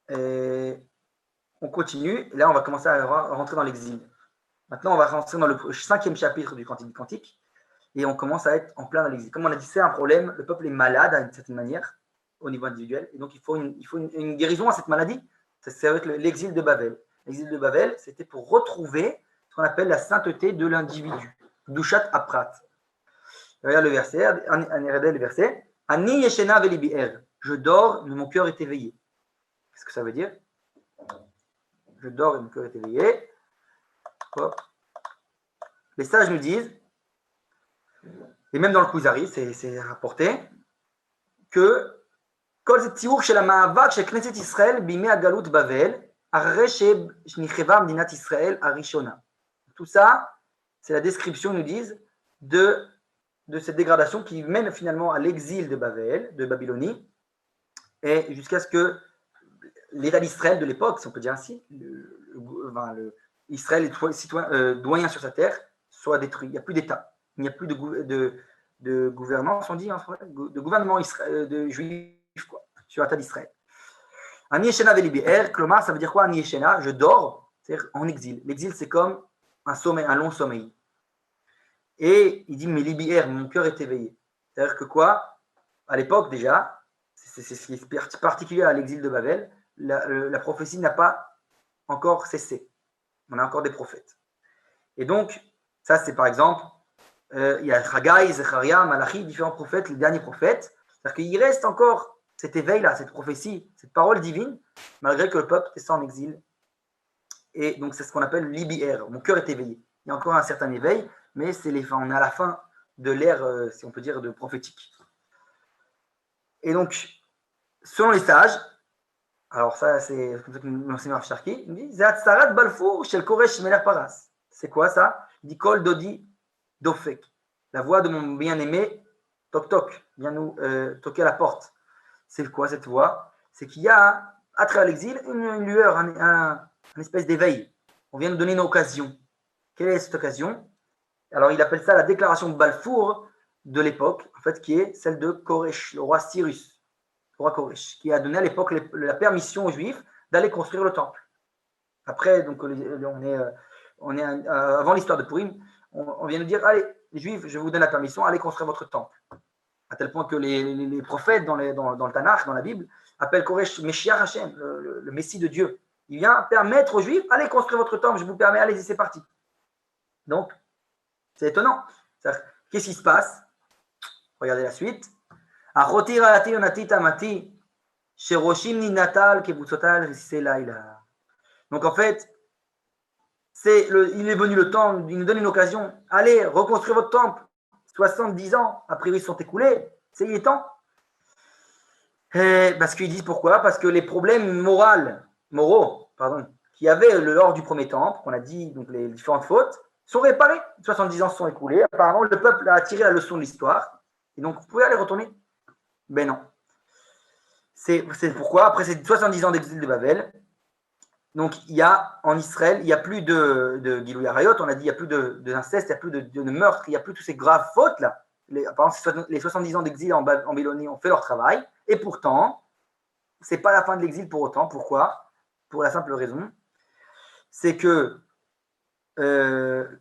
on continue. Et là, on va commencer à rentrer dans l'exil. Maintenant, on va rentrer dans le 5e chapitre du Cantique des Cantiques. Et on commence à être en plein dans l'exil. Comme on a dit, c'est un problème. Le peuple est malade d'une certaine manière, au niveau individuel. Et donc, il faut une guérison à cette maladie. C'est avec l'exil de Babel. L'exil de Babel, c'était pour retrouver ce qu'on appelle la sainteté de l'individu. Dushat Aprat. Regarde le verset. Ani yeshena velibi er. Je dors, mais mon cœur est éveillé. Qu'est-ce que ça veut dire? Je dors et mon cœur est éveillé. Hop. Les sages nous disent, et même dans le Kuzari, c'est rapporté, que Kol zetiour shel ha'ma'avak shel Knesset Israël bimei hagalut Bavel, arre shenicheva mdinat Israël arishona. Tout ça, c'est la description, nous disent, de cette dégradation qui mène finalement à l'exil de Babel, de Babylonie, et jusqu'à ce que l'État d'Israël de l'époque, si on peut dire ainsi, Israël est citoyen, doyen sur sa terre, soit détruit. Il n'y a plus d'État. Il n'y a plus de gouvernance, on dit en français, de gouvernement de juif quoi, sur l'État d'Israël. Ani Yeshena velibi'er, Klomar, ça veut dire quoi Ani Yeshena? Je dors, c'est-à-dire en exil. L'exil, c'est comme un sommeil, un long sommeil. Et il dit, mais libi'er, mon cœur est éveillé. C'est-à-dire que quoi? À l'époque déjà, c'est ce qui est particulier à l'exil de Babel, la prophétie n'a pas encore cessé. On a encore des prophètes. Et donc, ça c'est par exemple, il y a Haggai, Zecharia, Malachi, différents prophètes, les derniers prophètes. C'est-à-dire qu'il reste encore cet éveil-là, cette prophétie, cette parole divine, malgré que le peuple descend en exil. Et donc c'est ce qu'on appelle l'IBR, mon cœur est éveillé. Il y a encore un certain éveil, mais on est à la fin de l'ère, si on peut dire, de prophétique. Et donc, selon les sages, alors ça c'est comme ça que l'enseignant Sharki dit, Zatsarat Balfour shel Koresh Melech Paras. C'est quoi ça? Il dit Kol Dodi Dofek. La voix de mon bien-aimé, toc toc, vient nous toquer à la porte. C'est quoi cette voix? C'est qu'il y a, à travers l'exil, une lueur, une espèce d'éveil. On vient nous donner une occasion. Quelle est cette occasion? Alors il appelle ça la déclaration de Balfour de l'époque, en fait, qui est celle de Koresh, le roi Cyrus, le roi Koresh, qui a donné à l'époque la permission aux Juifs d'aller construire le temple. Après, donc, on est avant l'histoire de Purim, on vient nous dire, allez, les Juifs, je vous donne la permission, allez construire votre temple. À tel point que les prophètes dans le Tanakh, dans la Bible, appellent Koresh Meshiach Hashem, le Messie de Dieu. Il vient permettre aux Juifs, allez construire votre temple, je vous permets, allez-y, c'est parti. Donc, c'est étonnant. Qu'est-ce qui se passe? Regardez la suite. Donc en fait, il est venu le temps, il nous donne une occasion. Allez, reconstruire votre temple. 70 ans, après ils sont écoulés. Il est temps. Parce qu'ils disent pourquoi? Parce que les problèmes moraux, qu'il y avait lors du premier temple, qu'on a dit, donc les différentes fautes, sont réparés. 70 ans se sont écoulés. Apparemment, le peuple a tiré la leçon de l'histoire. Et donc, vous pouvez aller retourner? Ben non. C'est pourquoi, après ces 70 ans d'exil de Babel, donc il y a en Israël, il n'y a plus de Gilou Yarayot, on a dit, il n'y a plus d'inceste, il n'y a plus de meurtre, il n'y a plus toutes ces graves fautes-là. Par exemple, les 70 ans d'exil en Babylonie ont fait leur travail. Et pourtant, ce n'est pas la fin de l'exil pour autant. Pourquoi? Pour la simple raison, c'est que le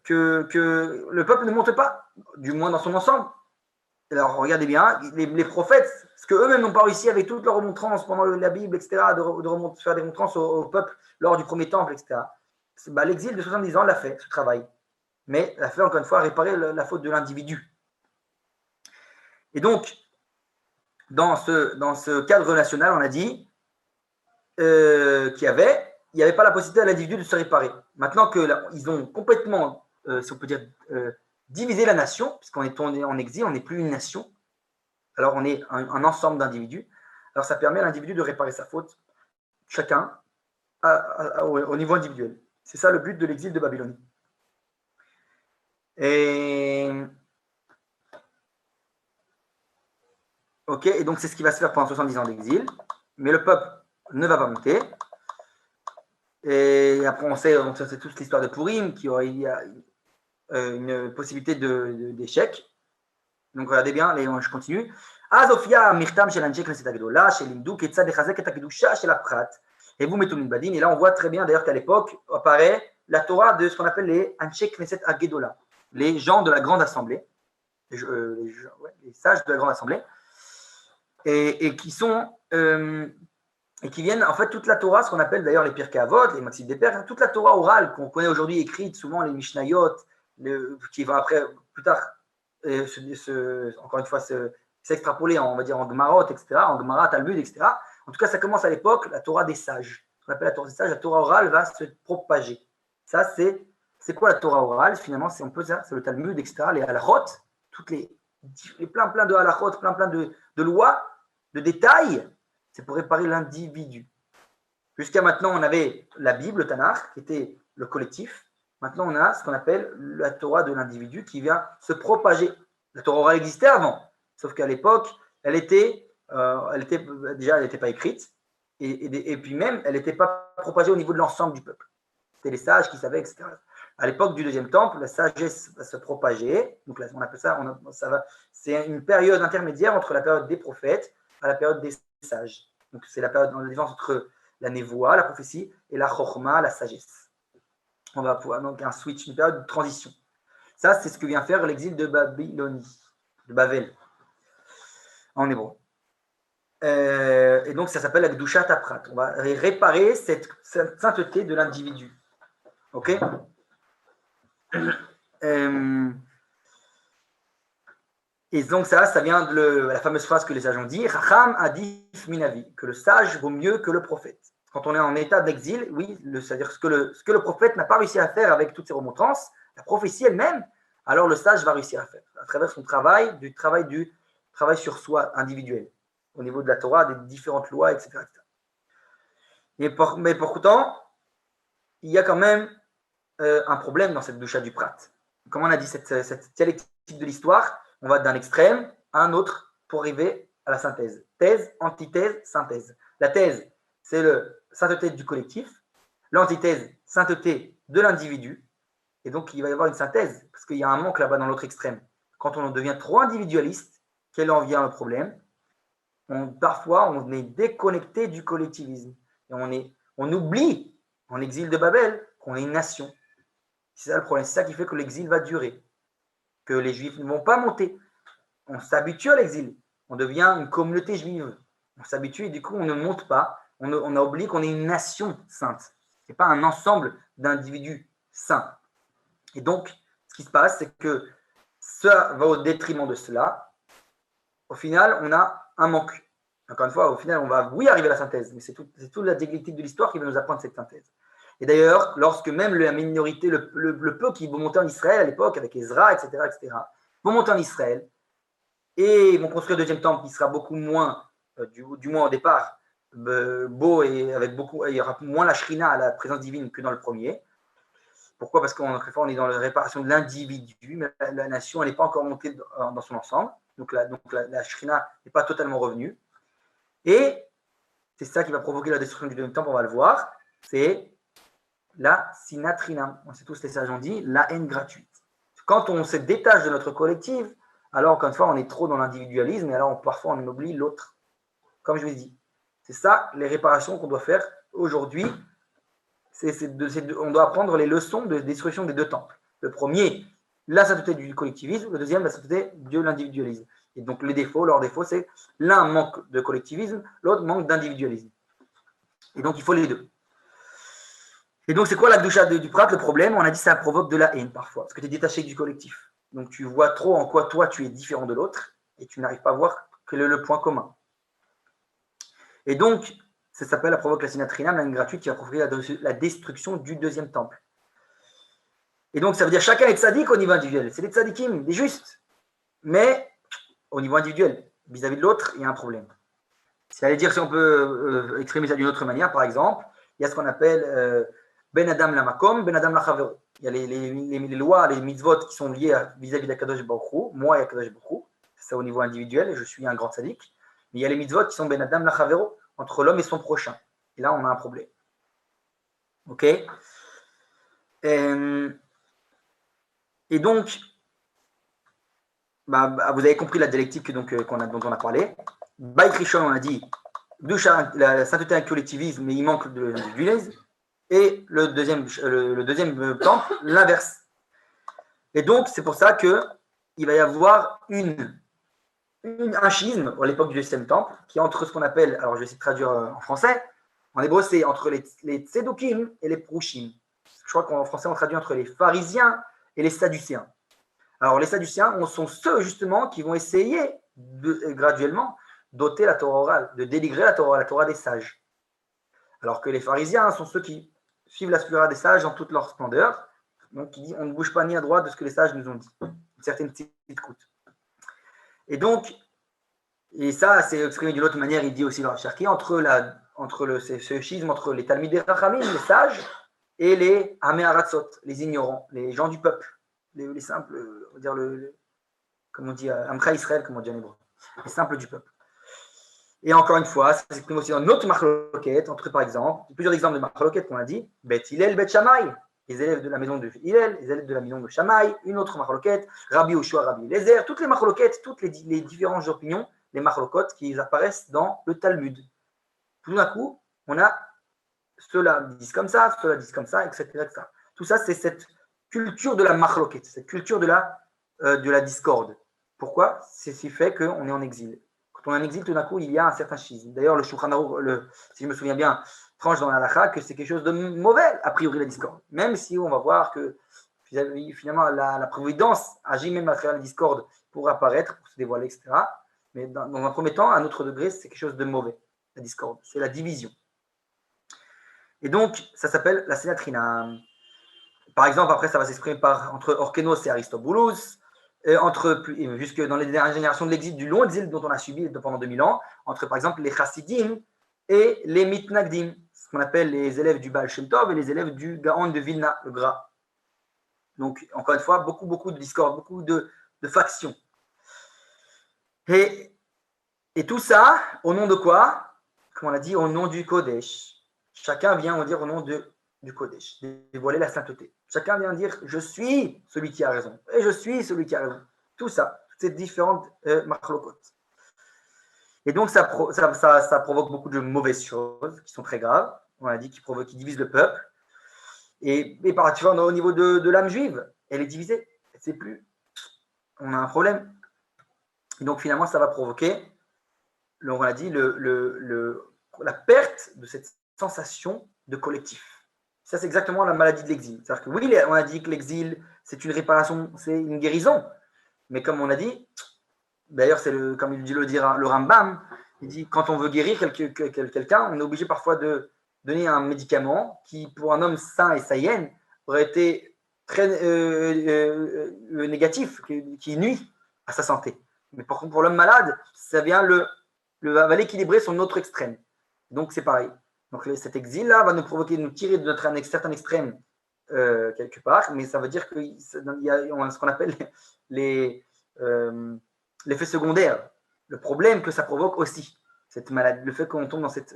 peuple ne monte pas, du moins dans son ensemble. Alors regardez bien, les prophètes, ce qu'eux-mêmes n'ont pas réussi avec toutes leurs remontrances pendant la Bible, etc., de faire des remontrances au peuple lors du premier temple, etc. L'exil de 70 ans l'a fait, ce travail. Mais l'a fait encore une fois réparer la faute de l'individu. Et donc, dans ce cadre national, on a dit qu'il n'y avait pas la possibilité à l'individu de se réparer. Maintenant qu'ils ont complètement, si on peut dire, divisé la nation, puisqu'on est en exil, on n'est plus une nation, alors on est un ensemble d'individus, alors ça permet à l'individu de réparer sa faute, chacun, au niveau individuel. C'est ça le but de l'exil de Babylonie. Ok, et donc c'est ce qui va se faire pendant 70 ans d'exil, mais le peuple ne va pas monter. Et après, on sait toute l'histoire de Purim, qui aurait une possibilité d'échec. Donc regardez bien, je continue. Et là, on voit très bien d'ailleurs qu'à l'époque apparaît la Torah de ce qu'on appelle les Anshe Knesset Agedola, les gens de la grande assemblée, les sages de la grande assemblée, et qui sont et qui viennent, en fait, toute la Torah, ce qu'on appelle d'ailleurs les Pirkei Avot, les Maximes des Pères, toute la Torah orale qu'on connaît aujourd'hui écrite, souvent les Mishnayot, qui va après, plus tard, encore une fois, s'extrapoler, on va dire, en Gemarot, etc., en Gemara, Talmud, etc. En tout cas, ça commence à l'époque, la Torah des sages. Ce qu'on appelle la Torah des sages, la Torah orale va se propager. Ça, c'est quoi la Torah orale? Finalement, c'est le Talmud, etc., les halachot, plein de halachot, plein de lois, de détails. C'est pour réparer l'individu. Jusqu'à maintenant, on avait la Bible, le Tanakh, qui était le collectif. Maintenant, on a ce qu'on appelle la Torah de l'individu qui vient se propager. La Torah orale existait avant, sauf qu'à l'époque, elle était elle n'était pas écrite, et puis même, elle n'était pas propagée au niveau de l'ensemble du peuple. C'était les sages qui savaient, etc. À l'époque du deuxième temple, la sagesse va se propager. Donc là, on appelle ça, c'est une période intermédiaire entre la période des prophètes à la période des sages. Donc c'est la période, la différence entre la névoie, la prophétie, et la chorma, la sagesse. On va pouvoir donc un switch, une période de transition. Ça, c'est ce que vient faire l'exil de Babylonie, de Babel, en hébreu. Et donc, ça s'appelle la Gdushat Aprat. On va réparer cette sainteté de l'individu. Ok. Et donc, ça vient de la fameuse phrase que les sages ont dit, Racham adif minavi, que le sage vaut mieux que le prophète. Quand on est en état d'exil, oui, c'est-à-dire ce que le prophète n'a pas réussi à faire avec toutes ses remontrances, la prophétie elle-même, alors le sage va réussir à faire, à travers son travail sur soi individuel, au niveau de la Torah, des différentes lois, etc. Mais pourtant, il y a quand même un problème dans cette doucha du Prat. Comme on a dit, cette dialectique de l'histoire, on va d'un extrême à un autre pour arriver à la synthèse. Thèse, antithèse, synthèse. La thèse, c'est la sainteté du collectif. L'antithèse, sainteté de l'individu. Et donc, il va y avoir une synthèse, parce qu'il y a un manque là-bas dans l'autre extrême. Quand on devient trop individualiste, quel en vient le problème? Parfois, on est déconnecté du collectivisme. Et on oublie, en exil de Babel, qu'on est une nation. C'est ça le problème. C'est ça qui fait que l'exil va durer. Que les Juifs ne vont pas monter. On s'habitue à l'exil. On devient une communauté juive. On s'habitue et du coup, on ne monte pas. On a oublié qu'on est une nation sainte. Ce n'est pas un ensemble d'individus saints. Et donc, ce qui se passe, c'est que ça va au détriment de cela. Au final, on a un manque. Encore une fois, au final, on va, oui, arriver à la synthèse, mais c'est toute la dialectique de l'histoire qui va nous apprendre cette synthèse. Et d'ailleurs, lorsque même la minorité, le peu qui vont monter en Israël à l'époque, avec Ezra, etc., vont monter en Israël, et vont construire le deuxième temple qui sera beaucoup moins, du moins au départ, beau et avec beaucoup, il y aura moins la shrina, la présence divine que dans le premier. Pourquoi? Parce qu'on est dans la réparation de l'individu, mais la nation, elle n'est pas encore montée dans son ensemble. Donc la shrina n'est pas totalement revenue. Et c'est ça qui va provoquer la destruction du deuxième temple, on va le voir. C'est la sinatrina. On sait tous, les sages ont dit, la haine gratuite. Quand on se détache de notre collectif, alors encore une fois, on est trop dans l'individualisme et alors parfois on oublie l'autre. Comme je vous ai dit. C'est ça les réparations qu'on doit faire aujourd'hui. On doit apprendre les leçons de destruction des deux temples. Le premier, la sainteté du collectivisme. Le deuxième, la sainteté de l'individualisme. Et donc leur défaut, c'est l'un manque de collectivisme, l'autre manque d'individualisme. Et donc il faut les deux. Et donc c'est quoi la doucha du Prat? Le problème, on a dit ça provoque de la haine parfois, parce que tu es détaché du collectif. Donc tu vois trop en quoi toi tu es différent de l'autre, et tu n'arrives pas à voir quel est le point commun. Et donc, ça s'appelle la provoque la sinatrina, la haine gratuite qui va provoquer la destruction du deuxième temple. Et donc ça veut dire chacun est tzaddik au niveau individuel. C'est des tzaddikim, des justes. Mais au niveau individuel, vis-à-vis de l'autre, il y a un problème. C'est-à-dire, si on peut exprimer ça d'une autre manière, par exemple, il y a ce qu'on appelle Ben Adam la Makom, Ben Adam la Chavero. Il y a les lois, les mitzvot qui sont liées vis-à-vis d'Akadosh Baruch Hu, moi et Akadosh Baruch Hu. C'est ça au niveau individuel, je suis un grand tzaddik. Mais il y a les mitzvot qui sont Ben Adam la Chavero, entre l'homme et son prochain. Et là, on a un problème. Ok? Et donc, vous avez compris la dialectique dont on a parlé. Baïk Rishon, on a dit, la sainteté et le collectivisme, mais il manque de l'individualisme. Et le deuxième temple, l'inverse. Et donc, c'est pour ça qu'il va y avoir un schisme à l'époque du deuxième temple, qui est entre ce qu'on appelle, alors je vais essayer de traduire en français, en hébreu, c'est entre les tzedokim et les prouchim. Je crois qu'en français, on traduit entre les pharisiens et les sadducéens. Alors, les sadducéens sont ceux, justement, qui vont essayer graduellement d'ôter la Torah orale, de délivrer la Torah des sages. Alors que les pharisiens sont ceux qui suivent la Torah des sages en toute leur splendeur, donc qui disent on ne bouge pas ni à droite de ce que les sages nous ont dit. Une certaine petite coûte. Et donc, et ça, c'est exprimé d'une autre manière, il dit aussi dans la Cherki, ce schisme entre les Talmidei Rachamim, les sages, et les Ameharatzot, les ignorants, les gens du peuple, les simples, on va dire comme on dit, Amcha Israël, comme on dit en hébreu, les simples du peuple. Et encore une fois, ça s'exprime aussi dans notre marloquette, entre par exemple, plusieurs exemples de marloquette qu'on a dit, Bet Hillel, Bet Shammai, les élèves de la maison de Hillel, les élèves de la maison de Shammai, une autre marloquette, Rabbi Yoshua, Rabbi Eliezer, toutes les marloquettes, toutes les différentes opinions, les marloquettes qui apparaissent dans le Talmud. Tout d'un coup, on a ceux-là disent comme ça, ceux-là disent comme ça, etc., etc. Tout ça, c'est cette culture de la marloquette, cette culture de la discorde. Pourquoi? C'est ce qui fait qu'on est en exil. Quand on est en exil, tout d'un coup, il y a un certain schisme. D'ailleurs, le Shulchan Aruch, si je me souviens bien, tranche dans la halakha que c'est quelque chose de mauvais, a priori, la discorde. Même si on va voir que finalement, la providence agit même à travers la discorde pour apparaître, pour se dévoiler, etc. Mais dans un premier temps, à un autre degré, c'est quelque chose de mauvais, la discorde. C'est la division. Et donc, ça s'appelle la sénatrina. Par exemple, après, ça va s'exprimer entre Orkenos et Aristobulus, jusque dans les dernières générations de l'exil, du long exil dont on a subi pendant 2000 ans, entre par exemple les Chassidim et les Mitnagdim, ce qu'on appelle les élèves du Baal Shem Tov et les élèves du Gaon de Vilna, le Gras. Donc, encore une fois, beaucoup de discorde, beaucoup de factions. Et tout ça, au nom de quoi? Comme on a dit, au nom du Kodesh. Chacun vient, on va dire, au nom du Kodesh, dévoiler la sainteté. Chacun vient dire, je suis celui qui a raison, et je suis celui qui a raison. Tout ça, ces différentes machlokot. Et donc, ça provoque beaucoup de mauvaises choses, qui sont très graves. On a dit qui divisent le peuple. Et particulièrement au niveau de l'âme juive, elle est divisée. C'est plus. On a un problème. Et donc, finalement, ça va provoquer, on a dit, la perte de cette sensation de collectif. Ça, c'est exactement la maladie de l'exil. C'est-à-dire que oui, on a dit que l'exil, c'est une réparation, c'est une guérison. Mais comme on a dit, d'ailleurs, comme il dit le Rambam, il dit quand on veut guérir quelqu'un, on est obligé parfois de donner un médicament qui, pour un homme sain et saïen, aurait été très négatif, qui nuit à sa santé. Mais par contre, pour l'homme malade, ça vient va l'équilibrer sur notre extrême. Donc, c'est pareil. Donc, cet exil-là va nous provoquer, nous tirer de notre certain extrême quelque part, mais ça veut dire qu'il y a ce qu'on appelle l'effet secondaire, le problème que ça provoque aussi, cette maladie, le fait qu'on tombe dans cette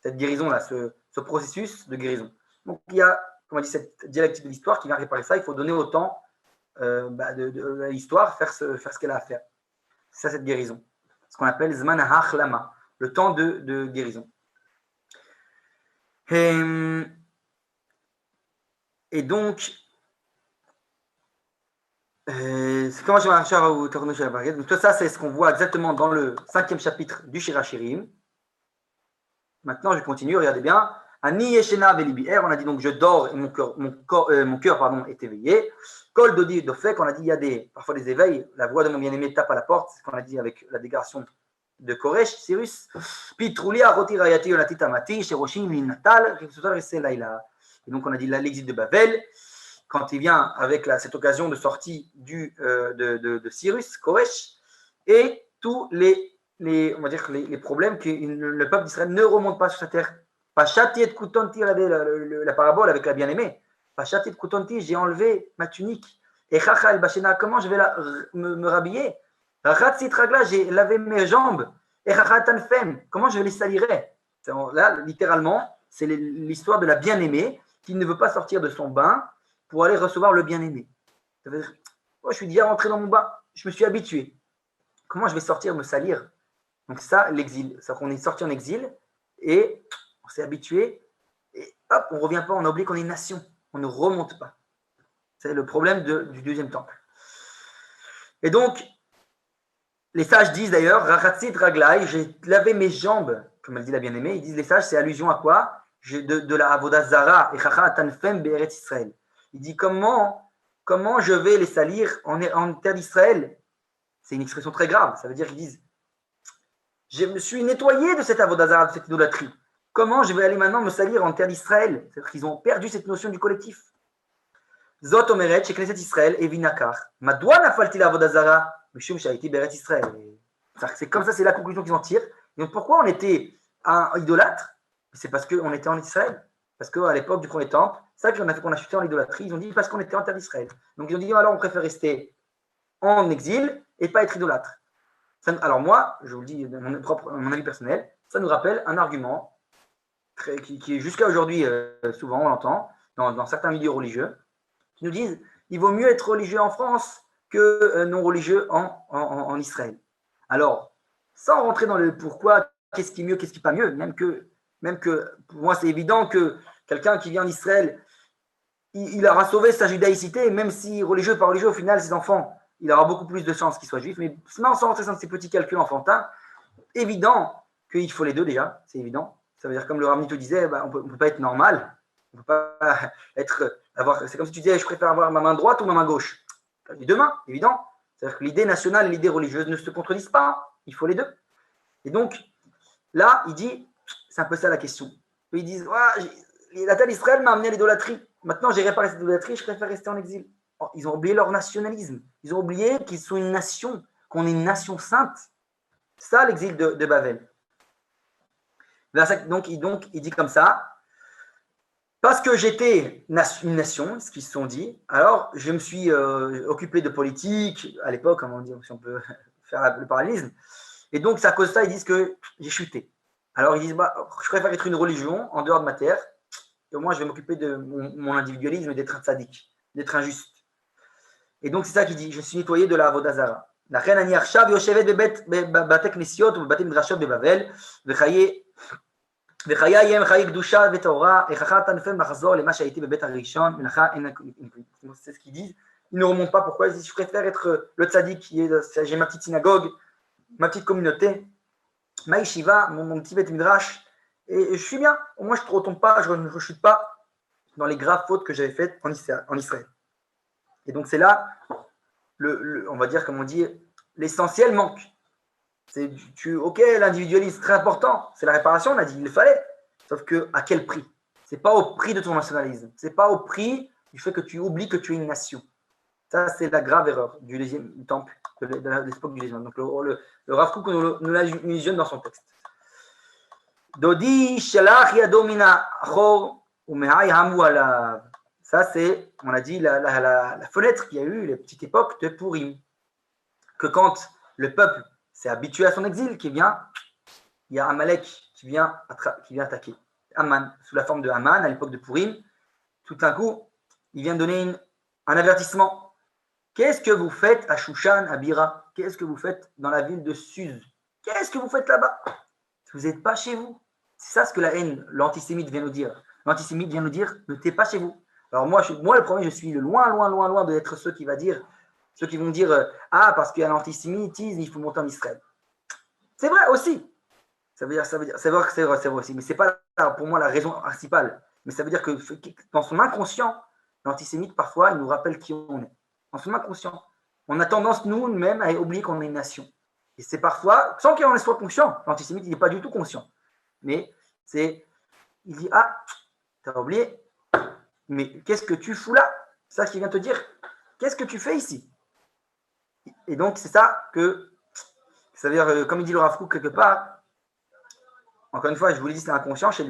guérison-là, ce processus de guérison. Donc, il y a, comme on dit, cette dialectique de l'histoire qui vient réparer ça. Il faut donner au temps de l'histoire faire ce qu'elle a à faire. C'est ça, cette guérison. Ce qu'on appelle Zman HaChlama, le temps de guérison. Et donc, comment je vais marcher au Torno chez la Barguette. Donc, tout ça, c'est ce qu'on voit exactement dans le 5e chapitre du Shir HaShirim. Maintenant, je continue, regardez bien. Ani Yeshena Velibier, on a dit donc je dors et mon cœur est éveillé. Kol Dodi Dofek, on a dit il y a parfois des éveils. La voix de mon bien-aimé tape à la porte, c'est ce qu'on a dit avec la déclaration de Koresh, Cyrus. Pitroulia, Rotirayati, Onatitamati, Sheroshim, Linatal, et donc on a dit l'exil de Babel, quand il vient avec cette occasion de sortie de Cyrus, Koresh, et tous on va dire les problèmes que le peuple d'Israël ne remonte pas sur sa terre. Pachati et Kutonti, la parabole avec la bien-aimée. Pachati et Kutonti, j'ai enlevé ma tunique. Et Chacha el Bashena, comment je vais me rhabiller? Rachatsit Ragla, j'ai lavé mes jambes. Et Chachatan Fem, comment je les salirai? Là, littéralement, c'est l'histoire de la bien-aimée qui ne veut pas sortir de son bain pour aller recevoir le bien-aimé. Ça veut dire, je suis déjà rentré dans mon bain, je me suis habitué. Comment je vais sortir, me salir? Donc ça, l'exil. C'est-à-dire qu'on est sorti en exil et on s'est habitué et hop, on ne revient pas, on a oublié qu'on est une nation. On ne remonte pas. C'est le problème du deuxième temple. Et donc, les sages disent d'ailleurs, Rachatsit Raglai, j'ai lavé mes jambes, comme elle dit la bien-aimée. Ils disent les sages, c'est allusion à quoi? De la Avodah Zara et Chacha Tanfem Be'eretz Israël. Il dit comment je vais les salir en terre d'Israël? C'est une expression très grave. Ça veut dire qu'ils disent je me suis nettoyé de cette Avodah Zara, de cette idolâtrie. Comment je vais aller maintenant me salir en terre d'Israël? C'est-à-dire qu'ils ont perdu cette notion du collectif. Zot Omeret, chez Knesset Israël, et Vinakar. Madoua nafalti la Avodah Zara, Mishum Shaiti Be'eretz Israël. C'est comme ça, c'est la conclusion qu'ils en tirent. Et donc pourquoi on était un idolâtre? C'est parce qu'on était en Israël. Parce qu'à l'époque du premier temple, c'est ça qu'on a fait qu'on a chuté en idolâtrie. Ils ont dit parce qu'on était en terre d'Israël. Donc ils ont dit alors on préfère rester en exil et pas être idolâtre. Alors moi, je vous le dis de mon avis personnel, ça nous rappelle un argument qui jusqu'à aujourd'hui, souvent on l'entend dans certains milieux religieux, qui nous disent il vaut mieux être religieux en France que non religieux en Israël. Alors, sans rentrer dans le pourquoi, qu'est-ce qui est mieux, qu'est-ce qui n'est pas mieux, même que pour moi c'est évident que quelqu'un qui vient en Israël, il aura sauvé sa judaïcité, même si religieux par religieux, au final, ses enfants, il aura beaucoup plus de chances qu'il soit juif. Mais sans rentrer dans ces petits calculs enfantins, évident qu'il faut les deux déjà, c'est évident. Ça veut dire, comme le Rav Nito disait, on ne peut pas être normal. On peut pas c'est comme si tu disais, je préfère avoir ma main droite ou ma main gauche. Les deux mains, évident. C'est-à-dire que l'idée nationale et l'idée religieuse ne se contredisent pas. Il faut les deux. Et donc, là, il dit, c'est un peu ça la question. Ils disent, la terre d'Israël m'a amené à l'idolâtrie. Maintenant, j'ai réparé cette idolâtrie, je préfère rester en exil. Ils ont oublié leur nationalisme. Ils ont oublié qu'ils sont une nation, qu'on est une nation sainte. C'est ça l'exil de Babel. Donc, il dit comme ça, parce que j'étais une nation, ce qu'ils se sont dit, alors je me suis occupé de politique, à l'époque, comment dire, si on peut faire le parallélisme, et donc c'est à cause de ça, ils disent que j'ai chuté. Alors ils disent, je préfère être une religion en dehors de ma terre, et au moins je vais m'occuper de mon individualisme et d'être un tzaddik, d'être injuste. Et donc c'est ça qu'il dit, je suis nettoyé de la Avodah Zara. לכן אני עכשיו יושבת בבתי כנסיות ובבתי מדרשות בבבל, וחיי יהיה חיי קדושה וטהרה, איככה אתה נופל לחזור למה שהייתי בבית הראשון, ולך אין... C'est ce qu'ils disent. Ils ne remontent pas pourquoi. Ils disent, je préfère être le tzaddik, j'ai ma petite synagogue, ma petite communauté, ma yeshiva, mon petit beth midrash, et je suis bien. Au moins, je ne retombe pas, je ne rechute pas dans les graves fautes que j'avais faites en Israël. Et donc, c'est là, on va dire, comme on dit, l'essentiel manque. Ok, l'individualisme, très important, c'est la réparation, on a dit, il le fallait. Sauf que, à quel prix? C'est pas au prix de ton nationalisme. C'est pas au prix du fait que tu oublies que tu es une nation. Ça, c'est la grave erreur du deuxième temple, de l'époque du deuxième. Donc, le Rav Kook nous l'illusionne dans son texte. Dodi shalach yado mina achor umehai hamu alav. Ça, c'est, on a dit, la fenêtre qu'il y a eu, les petites époques de Purim. Que quand le peuple s'est habitué à son exil, il y a Amalek qui vient attaquer. Aman, sous la forme de Haman, à l'époque de Purim, tout d'un coup, il vient donner un avertissement. Qu'est-ce que vous faites à Shushan, à Bira? Qu'est-ce que vous faites dans la ville de Suz? Qu'est-ce que vous faites là-bas? Vous n'êtes pas chez vous. C'est ça ce que la haine, l'antisémite vient nous dire. L'antisémite vient nous dire, ne t'es pas chez vous. Alors moi, le premier, je suis loin d'être ceux qui vont dire, parce qu'il y a l'antisémitisme, il faut monter en Israël. C'est vrai aussi. C'est vrai aussi. Mais ce n'est pas pour moi la raison principale. Mais ça veut dire que dans son inconscient, l'antisémite, parfois, il nous rappelle qui on est. Dans son inconscient. On a tendance, nous-mêmes, à oublier qu'on est une nation. Et c'est parfois, sans qu'il en soit conscient, l'antisémite, il n'est pas du tout conscient. Mais il dit, tu as oublié, mais qu'est-ce que tu fous là? C'est ça qu'il vient te dire. Qu'est-ce que tu fais ici? Et donc, c'est ça que, ça veut dire, comme il dit le Rav Kook quelque part, encore une fois, je vous l'ai dit, c'est inconscient chez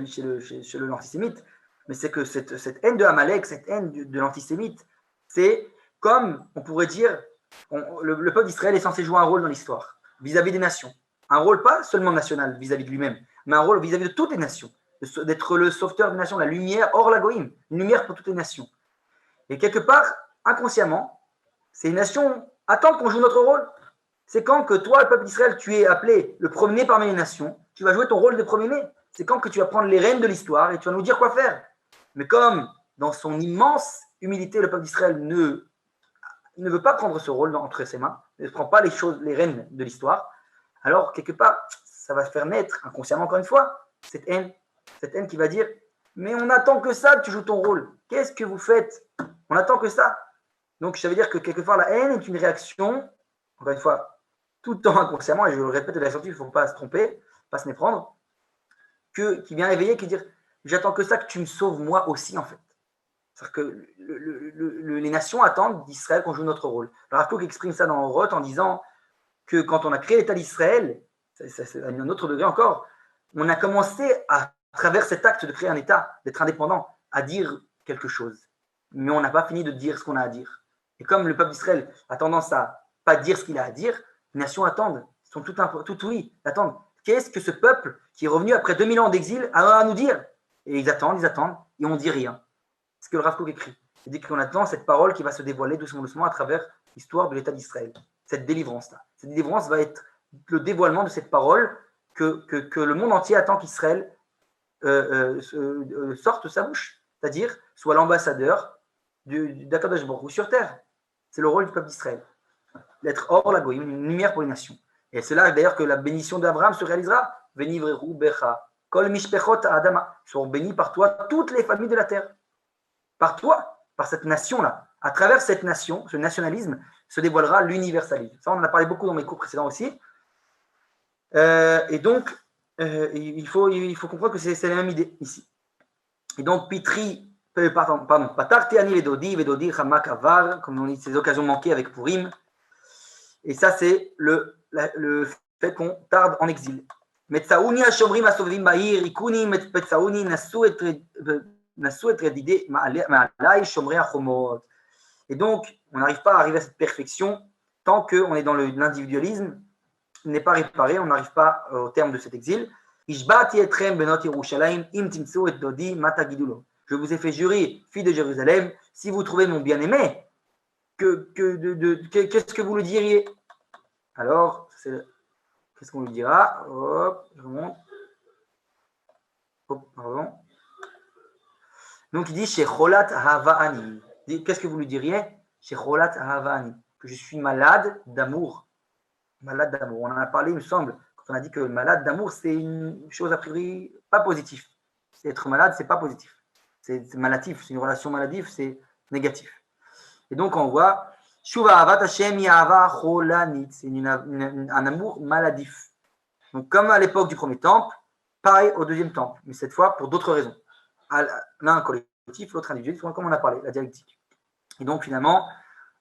l'antisémite, mais c'est que cette haine de Amalek, cette haine de l'antisémite, c'est comme, on pourrait dire, le peuple d'Israël est censé jouer un rôle dans l'histoire, vis-à-vis des nations. Un rôle pas seulement national, vis-à-vis de lui-même, mais un rôle vis-à-vis de toutes les nations, d'être le sauveteur des nations, la lumière hors la goïm, une lumière pour toutes les nations. Et quelque part, inconsciemment, ces nations attendent qu'on joue notre rôle. C'est quand que toi, le peuple d'Israël, tu es appelé le premier parmi les nations, tu vas jouer ton rôle de premier-né. C'est quand que tu vas prendre les rênes de l'histoire et tu vas nous dire quoi faire. Mais comme dans son immense humilité, le peuple d'Israël ne veut pas prendre ce rôle entre ses mains, ne prend pas les rênes de l'histoire, alors quelque part, ça va faire naître, inconsciemment encore une fois, cette haine qui va dire, mais on attend que ça, que tu joues ton rôle. Qu'est-ce que vous faites? On attend que ça. Donc ça veut dire que quelque part, la haine est une réaction, encore une fois, tout le temps inconsciemment, et je le répète de la sortie, il ne faut pas se tromper, pas se méprendre, qui vient éveiller, qui dit, j'attends que ça, que tu me sauves moi aussi, en fait. C'est-à-dire que les nations attendent d'Israël qu'on joue notre rôle. Le Rav Kook exprime ça dans Oroth en disant que quand on a créé l'État d'Israël, c'est à un autre degré encore, on a commencé à travers cet acte de créer un État, d'être indépendant, à dire quelque chose. Mais on n'a pas fini de dire ce qu'on a à dire. Et comme le peuple d'Israël a tendance à pas dire ce qu'il a à dire, les nations attendent Ils sont tout oui. Attendent. Qu'est-ce que ce peuple qui est revenu après 2000 ans d'exil a à nous dire? Et ils attendent, et on ne dit rien. C'est ce que le Rav Kook écrit. Il dit qu'on attend cette parole qui va se dévoiler doucement à travers l'histoire de l'État d'Israël. Cette délivrance-là. Cette délivrance va être le dévoilement de cette parole que le monde entier attend qu'Israël sorte de sa bouche. C'est-à-dire, soit l'ambassadeur d'Akadosh Baruch Hu sur terre. C'est le rôle du peuple d'Israël. D'être hors la goïm, une lumière pour les nations. Et c'est là d'ailleurs que la bénédiction d'Abraham se réalisera. Venivreru becha, kol mishpechot adama. Seront bénis par toi toutes les familles de la terre. Par toi, par cette nation-là. À travers cette nation, ce nationalisme, se dévoilera l'universalisme. Ça, on en a parlé beaucoup dans mes cours précédents aussi. Et donc, il faut comprendre que c'est la même idée ici. Et donc, Pitri, Patarti ani vedodi chamak avar, comme on dit, ces occasions manquées avec Purim. Et ça, c'est le fait qu'on tarde en exil. Metsaouni hashomrim asovim ba'ir, ikuni metsaouni nasu et redide ma'alai shomrei hachomot. Et donc, on n'arrive pas à arriver à cette perfection tant qu'on est dans l'individualisme, n'est pas réparé, on n'arrive pas au terme de cet exil. Ishbati etrem benot Yerushalayim im timtsu et dodi mata gidulo. Je vous ai fait jurer, fille de Jérusalem, si vous trouvez mon bien-aimé, qu'est-ce que vous lui diriez? Alors, qu'est-ce qu'on lui dira? Hop, je remonte. Hop, pardon. Donc, il dit Shecholat Hava'ani. Qu'est-ce que vous lui diriez? Shecholat Hava'ani. Que je suis malade d'amour. Malade d'amour. On en a parlé, il me semble, quand on a dit que malade d'amour, c'est une chose a priori pas positive. Être malade, c'est pas positif. C'est malatif. C'est une relation maladive, c'est négatif. Et donc, on voit Shuva Avat Hashem Yahava Cholanit. C'est un amour maladif. Donc, comme à l'époque du premier temple, pareil au deuxième temple, mais cette fois pour d'autres raisons. L'un collectif, l'autre individuel, comme on a parlé, la dialectique. Et donc, finalement,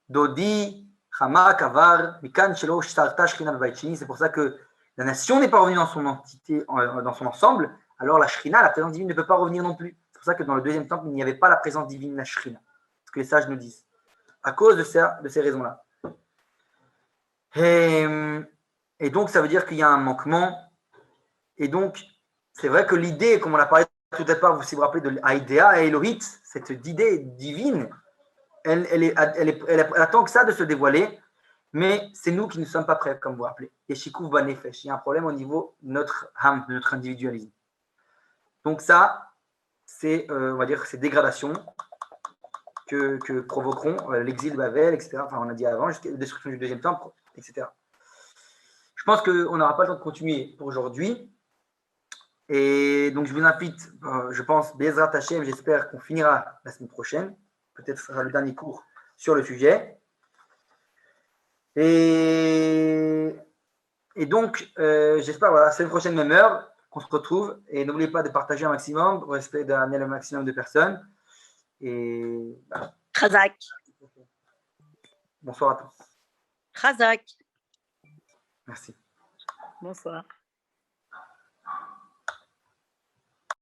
Dodi, Chama, Kavar, Mikan, Shelo, Shtarta, Shrina, Vaichini, c'est pour ça que la nation n'est pas revenue dans son entité, dans son ensemble, alors la Shrina, la présence divine, ne peut pas revenir non plus. C'est pour ça que dans le deuxième temple, il n'y avait pas la présence divine, la Shrina. Ce que les sages nous disent. À cause de ces raisons-là. Et donc, ça veut dire qu'il y a un manquement. Et donc, c'est vrai que l'idée, comme on l'a parlé tout à l'heure, si vous vous rappelez de l'Aïdéa et Elohit, cette idée divine, elle attend que ça de se dévoiler, mais c'est nous qui ne sommes pas prêts, comme vous vous rappelez. Et Shikouf Banefesh, il y a un problème au niveau de notre âme, de notre individualisme. Donc ça, c'est, on va dire, ces dégradations que provoqueront l'exil de Babel, etc. Enfin, on a dit avant, jusqu'à la destruction du deuxième temple, etc. Je pense qu'on n'aura pas le temps de continuer pour aujourd'hui. Et donc, je vous invite, je pense, Bezrat Hashem, j'espère qu'on finira la semaine prochaine. Peut-être ce sera le dernier cours sur le sujet. Et donc, j'espère, voilà, la semaine prochaine, même heure, qu'on se retrouve. Et n'oubliez pas de partager un maximum, pour essayer d'amener le maximum de personnes. Et Chazak. Bonsoir à tous. Chazak. Merci. Bonsoir.